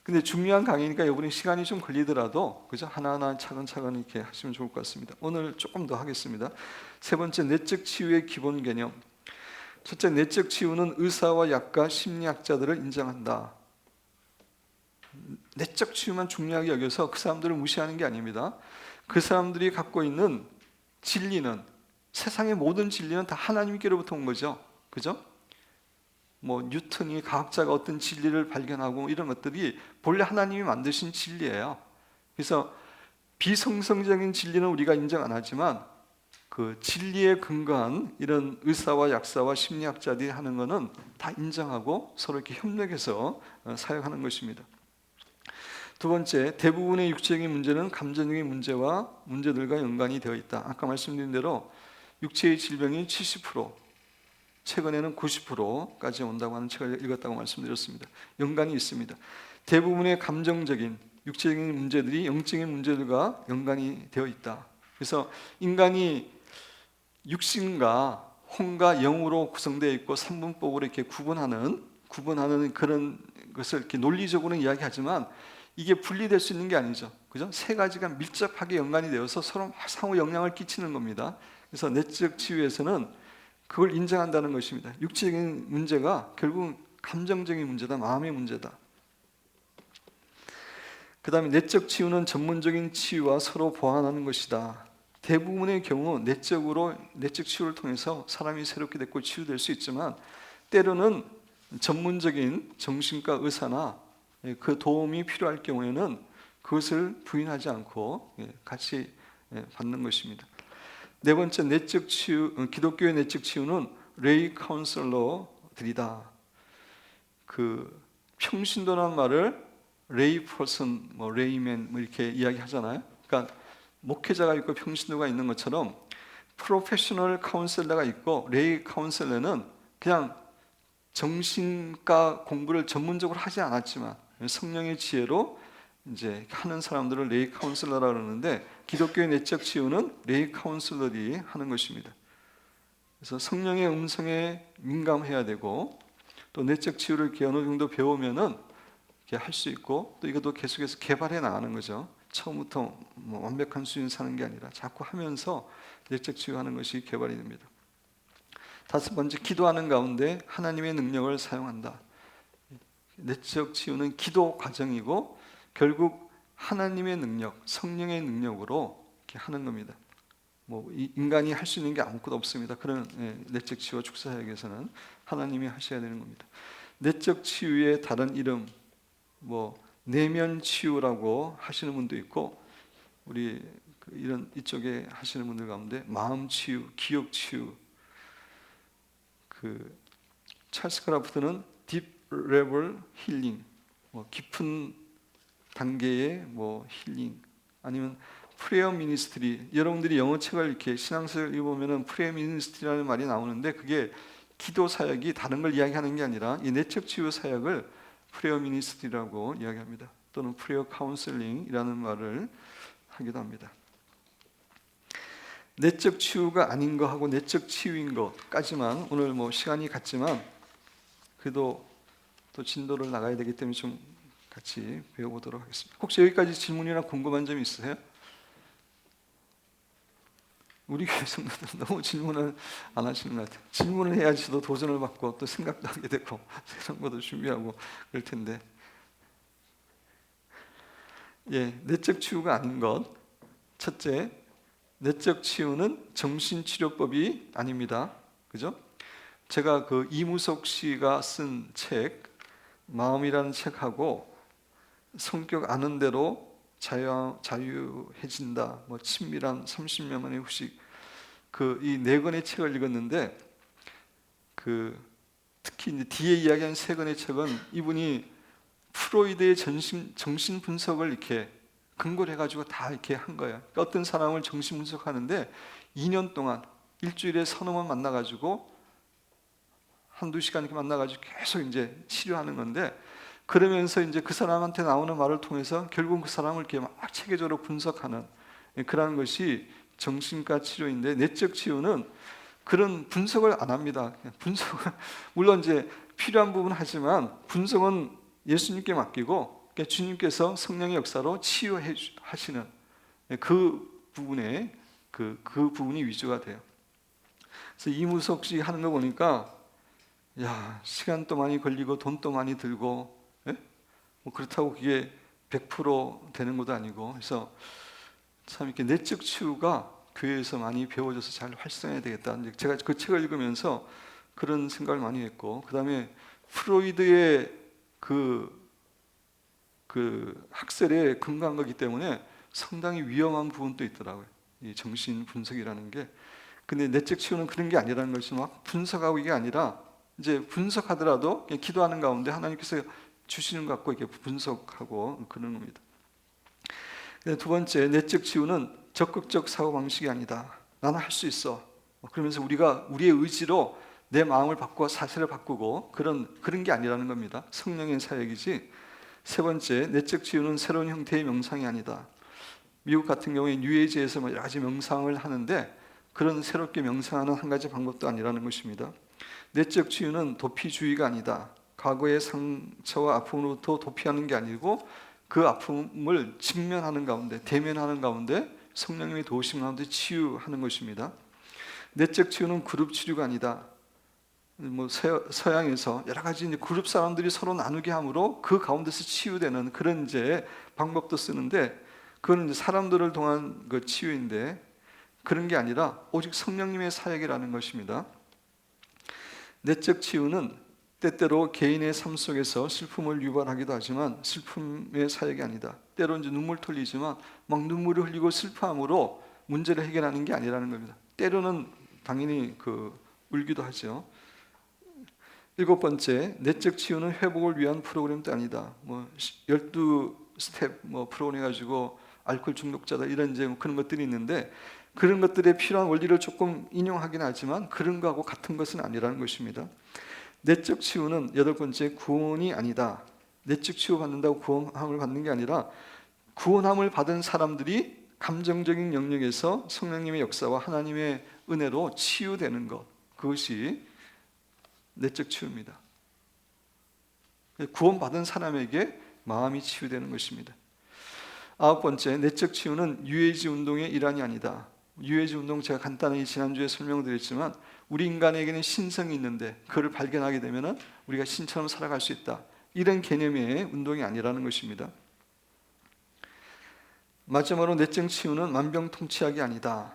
근데 중요한 강의니까 이번에 시간이 좀 걸리더라도 그죠? 하나하나 차근차근 이렇게 하시면 좋을 것 같습니다. 오늘 조금 더 하겠습니다. 세 번째, 내적 치유의 기본 개념. 첫째, 내적 치유는 의사와 약과 심리학자들을 인정한다. 내적 치유만 중요하게 여겨서 그 사람들을 무시하는 게 아닙니다. 그 사람들이 갖고 있는 진리는, 세상의 모든 진리는 다 하나님께로부터 온 거죠. 그죠? 뭐 뉴턴이 과학자가 어떤 진리를 발견하고 이런 것들이 본래 하나님이 만드신 진리예요. 그래서 비성성적인 진리는 우리가 인정 안 하지만 그 진리에 근거한 이런 의사와 약사와 심리학자들이 하는 거는 다 인정하고 서로 이렇게 협력해서 사역하는 것입니다. 두 번째, 대부분의 육체적인 문제는 감정적인 문제들과 연관이 되어 있다. 아까 말씀드린 대로 육체의 질병이 70%, 최근에는 90%까지 온다고 하는 책을 읽었다고 말씀드렸습니다. 연관이 있습니다. 대부분의 감정적인, 육체적인 문제들이 영적인 문제들과 연관이 되어 있다. 그래서 인간이 육신과 혼과 영으로 구성되어 있고 삼분법으로 이렇게 구분하는 그런 것을 이렇게 논리적으로는 이야기하지만 이게 분리될 수 있는 게 아니죠. 그죠? 세 가지가 밀접하게 연관이 되어서 서로 상호 영향을 끼치는 겁니다. 그래서 내적 치유에서는 그걸 인정한다는 것입니다. 육체적인 문제가 결국 감정적인 문제다, 마음의 문제다. 그 다음에 내적 치유는 전문적인 치유와 서로 보완하는 것이다. 대부분의 경우 내적 치유를 통해서 사람이 새롭게 됐고 치유될 수 있지만, 때로는 전문적인 정신과 의사나 그 도움이 필요할 경우에는 그것을 부인하지 않고 같이 받는 것입니다. 네 번째 내적 치유, 기독교의 내적 치유는 레이 카운슬러들이다. 그 평신도라는 말을 레이 퍼슨, 뭐 레이맨 뭐 이렇게 이야기하잖아요. 그러니까 목회자가 있고 평신도가 있는 것처럼 프로페셔널 카운셀러가 있고 레이 카운셀러는 그냥 정신과 공부를 전문적으로 하지 않았지만 성령의 지혜로 이제 하는 사람들을 레이 카운셀러라고 그러는데, 기독교의 내적 치유는 레이 카운셀러들이 하는 것입니다. 그래서 성령의 음성에 민감해야 되고, 또 내적 치유를 이렇게 어느 정도 배우면은 이렇게 할 수 있고, 또 이것도 계속해서 개발해 나가는 거죠. 처음부터 뭐 완벽한 수준 사는 게 아니라 자꾸 하면서 내적 치유하는 것이 개발이 됩니다. 다섯 번째, 기도하는 가운데 하나님의 능력을 사용한다. 내적 치유는 기도 과정이고 결국 하나님의 능력, 성령의 능력으로 이렇게 하는 겁니다. 뭐 인간이 할 수 있는 게 아무것도 없습니다. 그런 내적 치유와 축사사역에서는 하나님이 하셔야 되는 겁니다. 내적 치유의 다른 이름, 뭐 내면 치유라고 하시는 분도 있고, 우리 이런 이쪽에 하시는 분들 가운데 마음 치유, 기억 치유. 그 찰스 크라프트는 딥 레벨 힐링, 뭐 깊은 단계의 뭐 힐링, 아니면 프레어 미니스트리. 여러분들이 영어 책을 이렇게 신앙서를 읽어보면은 프레어 미니스트리라는 말이 나오는데, 그게 기도 사역이 다른 걸 이야기하는 게 아니라 이 내적 치유 사역을 프레어 미니스트리라고 이야기합니다. 또는 프레어 카운슬링이라는 말을 하기도 합니다. 내적 치유가 아닌 거하고 내적 치유인 것까지만 오늘 뭐 시간이 갔지만 그래도 또 진도를 나가야 되기 때문에 좀 같이 배워보도록 하겠습니다. 혹시 여기까지 질문이나 궁금한 점이 있으세요? 우리 교회 성도들 너무 질문을 안 하시는 것 같아요. 질문을 해야지 또 도전을 받고 또 생각도 하게 되고 새로운 것도 준비하고 그럴 텐데, 내적 치유가 아닌 것. 첫째, 내적 치유는 정신치료법이 아닙니다. 그죠? 제가 그 이무석 씨가 쓴 책, 마음이라는 책하고 성격 아는 대로 자유해진다, 뭐 친밀한 30년 만의 후식, 이 네 권의 책을 읽었는데, 특히 이제 뒤에 이야기한 세 권의 책은 이분이 프로이드의 정신 분석을 이렇게 근거를 해가지고 다 이렇게 한 거예요. 그러니까 어떤 사람을 정신 분석하는데 2년 동안 일주일에 서너 번 만나가지고 한두 시간 이렇게 만나가지고 계속 이제 치료하는 건데, 그러면서 이제 그 사람한테 나오는 말을 통해서 결국 그 사람을 이렇게 막 체계적으로 분석하는 그런 것이 정신과 치료인데, 내적 치유는 그런 분석을 안 합니다. 분석은 물론 이제 필요한 부분 하지만 분석은 예수님께 맡기고 주님께서 성령의 역사로 치유해 하시는 그 부분에 그 부분이 위주가 돼요. 그래서 이무석 씨 하는 거 보니까, 야, 시간도 많이 걸리고 돈도 많이 들고, 뭐 그렇다고 그게 100% 되는 것도 아니고, 그래서 참 이렇게 내적 치유가 교회에서 많이 배워져서 잘 활성화해야 되겠다. 제가 그 책을 읽으면서 그런 생각을 많이 했고, 그 다음에 프로이드의 그 학설에 근거한 거기 때문에 상당히 위험한 부분도 있더라고요. 이 정신 분석이라는 게. 근데 내적 치유는 그런 게 아니라는 것이, 막 분석하고 이게 아니라 이제 분석하더라도 그냥 기도하는 가운데 하나님께서 주시는 것 같고 이렇게 분석하고 그런 겁니다. 두 번째, 내적 치유는 적극적 사고 방식이 아니다. 나는 할 수 있어. 그러면서 우리가 우리의 의지로 내 마음을 바꾸고 사실을 바꾸고 그런 게 아니라는 겁니다. 성령의 사역이지. 세 번째, 내적 치유는 새로운 형태의 명상이 아니다. 미국 같은 경우에 뉴에이지에서 여러 가지 명상을 하는데 그런 새롭게 명상하는 한 가지 방법도 아니라는 것입니다. 내적 치유는 도피주의가 아니다. 과거의 상처와 아픔으로부터 도피하는 게 아니고 그 아픔을 직면하는 가운데, 대면하는 가운데 성령님의 도우심 가운데 치유하는 것입니다. 내적 치유는 그룹 치료가 아니다. 뭐 서양에서 여러 가지 이제 그룹 사람들이 서로 나누게 함으로 그 가운데서 치유되는 그런 이제 방법도 쓰는데, 그거는 이제 사람들을 통한 그 치유인데 그런 게 아니라 오직 성령님의 사역이라는 것입니다. 내적 치유는 때때로 개인의 삶 속에서 슬픔을 유발하기도 하지만 슬픔의 사역이 아니다. 때로 이제 눈물 흘리지만 막 눈물을 흘리고 슬퍼함으로 문제를 해결하는 게 아니라는 겁니다. 때로는 당연히 울기도 하죠. 7번째, 내적 치유는 회복을 위한 프로그램도 아니다. 12스텝 프로그램 가지고 알코올 중독자다 이런 이제 그런 것들이 있는데, 그런 것들에 필요한 원리를 조금 인용하긴 하지만 그런 거하고 같은 것은 아니라는 것입니다. 내적 치유는 8번째, 구원이 아니다. 내적 치유 받는다고 구원함을 받는 게 아니라, 구원함을 받은 사람들이 감정적인 영역에서 성령님의 역사와 하나님의 은혜로 치유되는 것, 그것이 내적 치유입니다. 구원받은 사람에게 마음이 치유되는 것입니다. 9번째, 내적 치유는 유해지 운동의 일환이 아니다. 유해지 운동 제가 간단히 지난주에 설명드렸지만, 우리 인간에게는 신성이 있는데 그걸 발견하게 되면 우리가 신처럼 살아갈 수 있다, 이런 개념의 운동이 아니라는 것입니다. 마지막으로 내적 치유는 만병통치약이 아니다.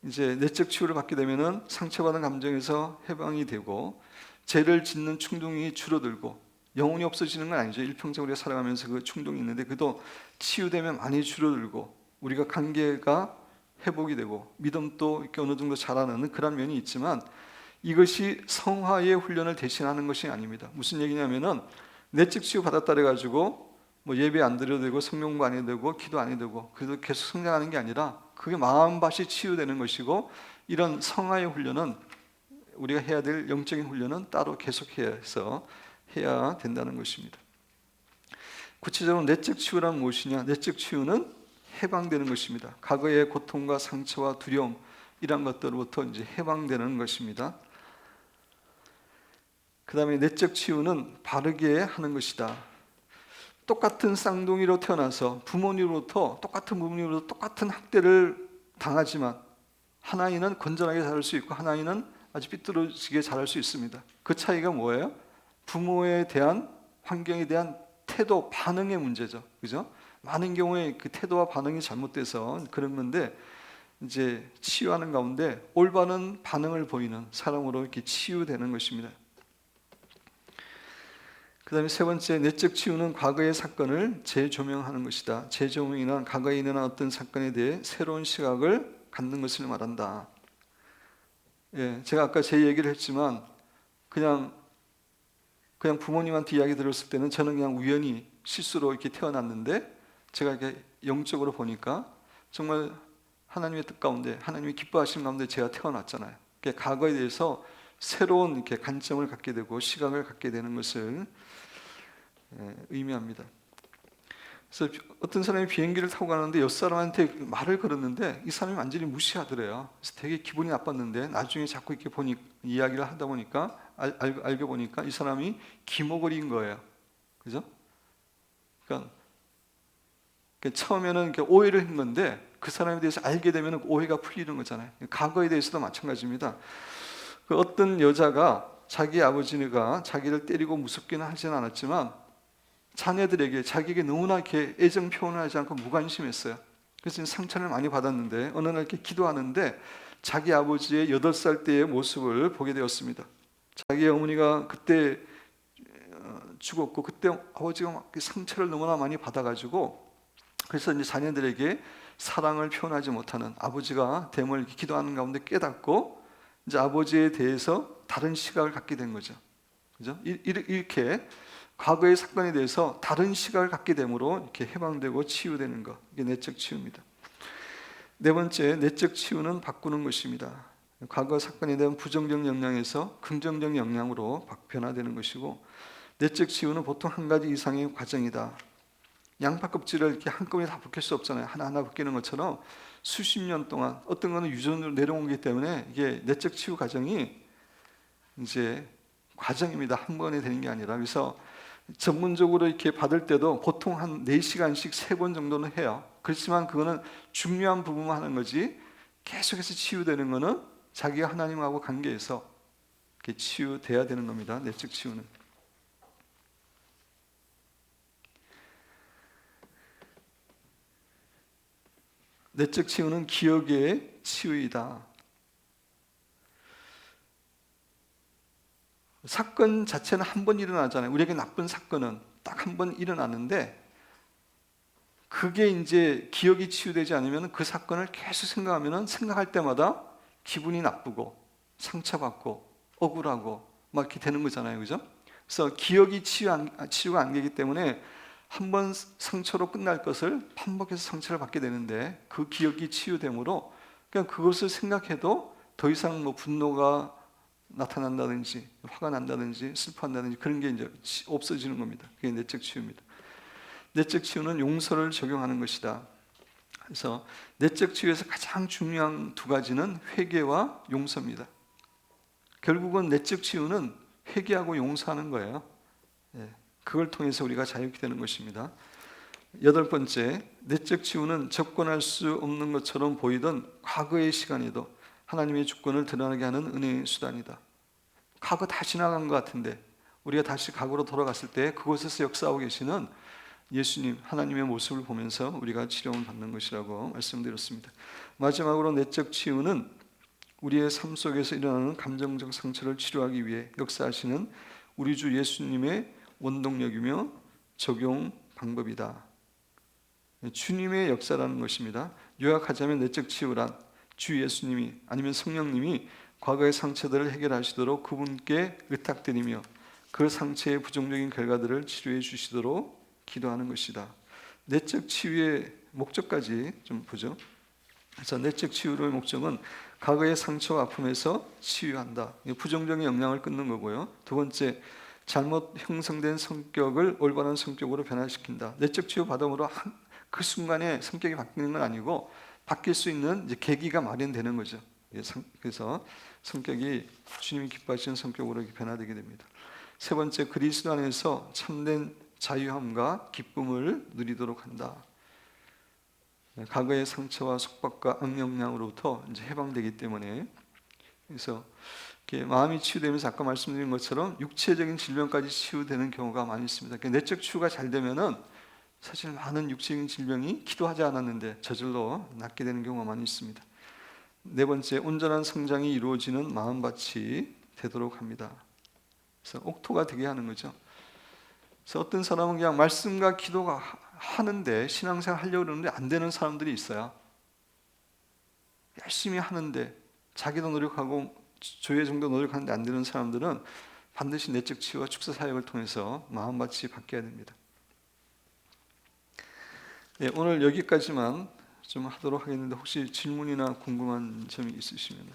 이제 내적 치유를 받게 되면 상처받은 감정에서 해방이 되고 죄를 짓는 충동이 줄어들고, 영혼이 없어지는 건 아니죠. 일평생 우리가 살아가면서 그 충동이 있는데 그도 치유되면 많이 줄어들고 우리가 관계가 회복이 되고 믿음도 이렇게 어느 정도 자라는 그런 면이 있지만, 이것이 성화의 훈련을 대신하는 것이 아닙니다. 무슨 얘기냐면은 내적 치유 받았다 그래가지고 예배 안 드려도 되고 성경도 안 해도 되고 기도 안 해도 되고 그래도 계속 성장하는 게 아니라, 그게 마음밭이 치유되는 것이고, 이런 성화의 훈련은, 우리가 해야 될 영적인 훈련은 따로 계속해서 해야 된다는 것입니다. 구체적으로 내적 치유란 무엇이냐? 내적 치유는 해방되는 것입니다. 과거의 고통과 상처와 두려움, 이런 것들로부터 이제 해방되는 것입니다. 그 다음에 내적 치유는 바르게 하는 것이다. 똑같은 쌍둥이로 태어나서 부모님으로부터 똑같은 학대를 당하지만, 하나이는 건전하게 자랄 수 있고 하나이는 아주 삐뚤어지게 자랄 수 있습니다. 그 차이가 뭐예요? 부모에 대한, 환경에 대한 태도, 반응의 문제죠. 그죠? 많은 경우에 그 태도와 반응이 잘못돼서 그런 건데, 이제 치유하는 가운데 올바른 반응을 보이는 사람으로 이렇게 치유되는 것입니다. 그 다음에 3번째, 내적 치유는 과거의 사건을 재조명하는 것이다. 재조명이란 과거에 일어난 어떤 사건에 대해 새로운 시각을 갖는 것을 말한다. 제가 아까 제 얘기를 했지만, 그냥 부모님한테 이야기 들었을 때는 저는 그냥 우연히 실수로 이렇게 태어났는데, 제가 이렇게 영적으로 보니까 정말 하나님의 뜻 가운데, 하나님의 기뻐하심 가운데 제가 태어났잖아요. 그러니까 과거에 대해서 새로운 이렇게 관점을 갖게 되고 시각을 갖게 되는 것을 의미합니다. 그래서 어떤 사람이 비행기를 타고 가는데 옆 사람한테 말을 걸었는데 이 사람이 완전히 무시하더래요. 그래서 되게 기분이 나빴는데, 나중에 자꾸 이렇게 이야기를 하다 보니까 알고 보니까 이 사람이 기모거리인 거예요. 그죠? 그러니까 처음에는 이렇게 오해를 한 건데, 그 사람에 대해서 알게 되면 오해가 풀리는 거잖아요. 과거에 대해서도 마찬가지입니다. 그 어떤 여자가 자기 아버지가 자기를 때리고 무섭게는 하지는 않았지만, 자녀들에게 자기에게 너무나 이렇게 애정 표현을 하지 않고 무관심했어요. 그래서 상처를 많이 받았는데, 어느 날 이렇게 기도하는데 자기 아버지의 8살 때의 모습을 보게 되었습니다. 자기 어머니가 그때 죽었고, 그때 아버지가 막 상처를 너무나 많이 받아가지고, 그래서 이제 자녀들에게 사랑을 표현하지 못하는 아버지가 됨을 기도하는 가운데 깨닫고, 이제 아버지에 대해서 다른 시각을 갖게 된 거죠. 그죠? 이렇게 과거의 사건에 대해서 다른 시각을 갖게 됨으로 이렇게 해방되고 치유되는 것, 이게 내적 치유입니다. 4번째, 내적 치유는 바꾸는 것입니다. 과거 사건에 대한 부정적 영향에서 긍정적 영향으로 변화되는 것이고, 내적 치유는 보통 한 가지 이상의 과정이다. 양파 껍질을 이렇게 한꺼번에 다 벗길 수 없잖아요. 하나하나 벗기는 것처럼 수십 년 동안 어떤 거는 유전으로 내려온 거기 때문에, 이게 내적 치유 과정이 이제 과정입니다. 한 번에 되는 게 아니라. 그래서 전문적으로 이렇게 받을 때도 보통 한 4시간씩 3번 정도는 해요. 그렇지만 그거는 중요한 부분만 하는 거지, 계속해서 치유되는 거는 자기가 하나님하고 관계에서 이렇게 치유돼야 되는 겁니다. 내적 치유는. 내적 치유는 기억의 치유이다. 사건 자체는 한 번 일어나잖아요. 우리에게 나쁜 사건은 딱 한 번 일어나는데, 그게 이제 기억이 치유되지 않으면 그 사건을 계속 생각하면 생각할 때마다 기분이 나쁘고 상처받고 억울하고 막 이렇게 되는 거잖아요, 그죠? 그래서 기억이 치유가 안 되기 때문에 한 번 상처로 끝날 것을 반복해서 상처를 받게 되는데, 그 기억이 치유됨으로 그냥 그것을 생각해도 더 이상 뭐 분노가 나타난다든지 화가 난다든지 슬퍼한다든지 그런 게 이제 없어지는 겁니다. 그게 내적 치유입니다. 내적 치유는 용서를 적용하는 것이다. 그래서 내적 치유에서 가장 중요한 두 가지는 회개와 용서입니다. 결국은 내적 치유는 회개하고 용서하는 거예요. 그걸 통해서 우리가 자유케 되는 것입니다. 여덟 번째, 내적 치유는 접근할 수 없는 것처럼 보이던 과거의 시간에도 하나님의 주권을 드러나게 하는 은혜의 수단이다. 과거 다 지나간 것 같은데 우리가 다시 과거로 돌아갔을 때 그곳에서 역사하고 계시는 예수님, 하나님의 모습을 보면서 우리가 치료를 받는 것이라고 말씀드렸습니다. 마지막으로 내적 치유는 우리의 삶 속에서 일어나는 감정적 상처를 치료하기 위해 역사하시는 우리 주 예수님의 원동력이며 적용 방법이다. 주님의 역사라는 것입니다. 요약하자면 내적 치유란 주 예수님이 아니면 성령님이 과거의 상처들을 해결하시도록 그분께 의탁드리며 그 상처의 부정적인 결과들을 치료해 주시도록 기도하는 것이다. 내적 치유의 목적까지 좀 보죠. 그래서 내적 치유의 목적은 과거의 상처와 아픔에서 치유한다. 부정적인 영향을 끊는 거고요. 두 번째, 잘못 형성된 성격을 올바른 성격으로 변화시킨다. 내적 치유 받음으로 그 순간에 성격이 바뀌는 건 아니고 바뀔 수 있는 이제 계기가 마련되는 거죠. 그래서 성격이 주님이 기뻐하시는 성격으로 변화되게 됩니다. 세 번째, 그리스도 안에서 참된 자유함과 기쁨을 누리도록 한다. 과거의 상처와 속박과 악영향으로부터 이제 해방되기 때문에, 그래서 마음이 치유되면서 아까 말씀드린 것처럼 육체적인 질병까지 치유되는 경우가 많이 있습니다. 내적 치유가 잘 되면은 사실 많은 육체적인 질병이 기도하지 않았는데 저절로 낫게 되는 경우가 많이 있습니다. 네 번째, 온전한 성장이 이루어지는 마음밭이 되도록 합니다. 그래서 옥토가 되게 하는 거죠. 그래서 어떤 사람은 그냥 말씀과 기도가 하는데 신앙생활 하려고 그러는데 안 되는 사람들이 있어요. 열심히 하는데 자기도 노력하고 조회 정도 노력하는데 안 되는 사람들은 반드시 내적 치유와 축사 사역을 통해서 마음밭이 바뀌어야 됩니다. 오늘 여기까지만 좀 하도록 하겠는데 혹시 질문이나 궁금한 점이 있으시면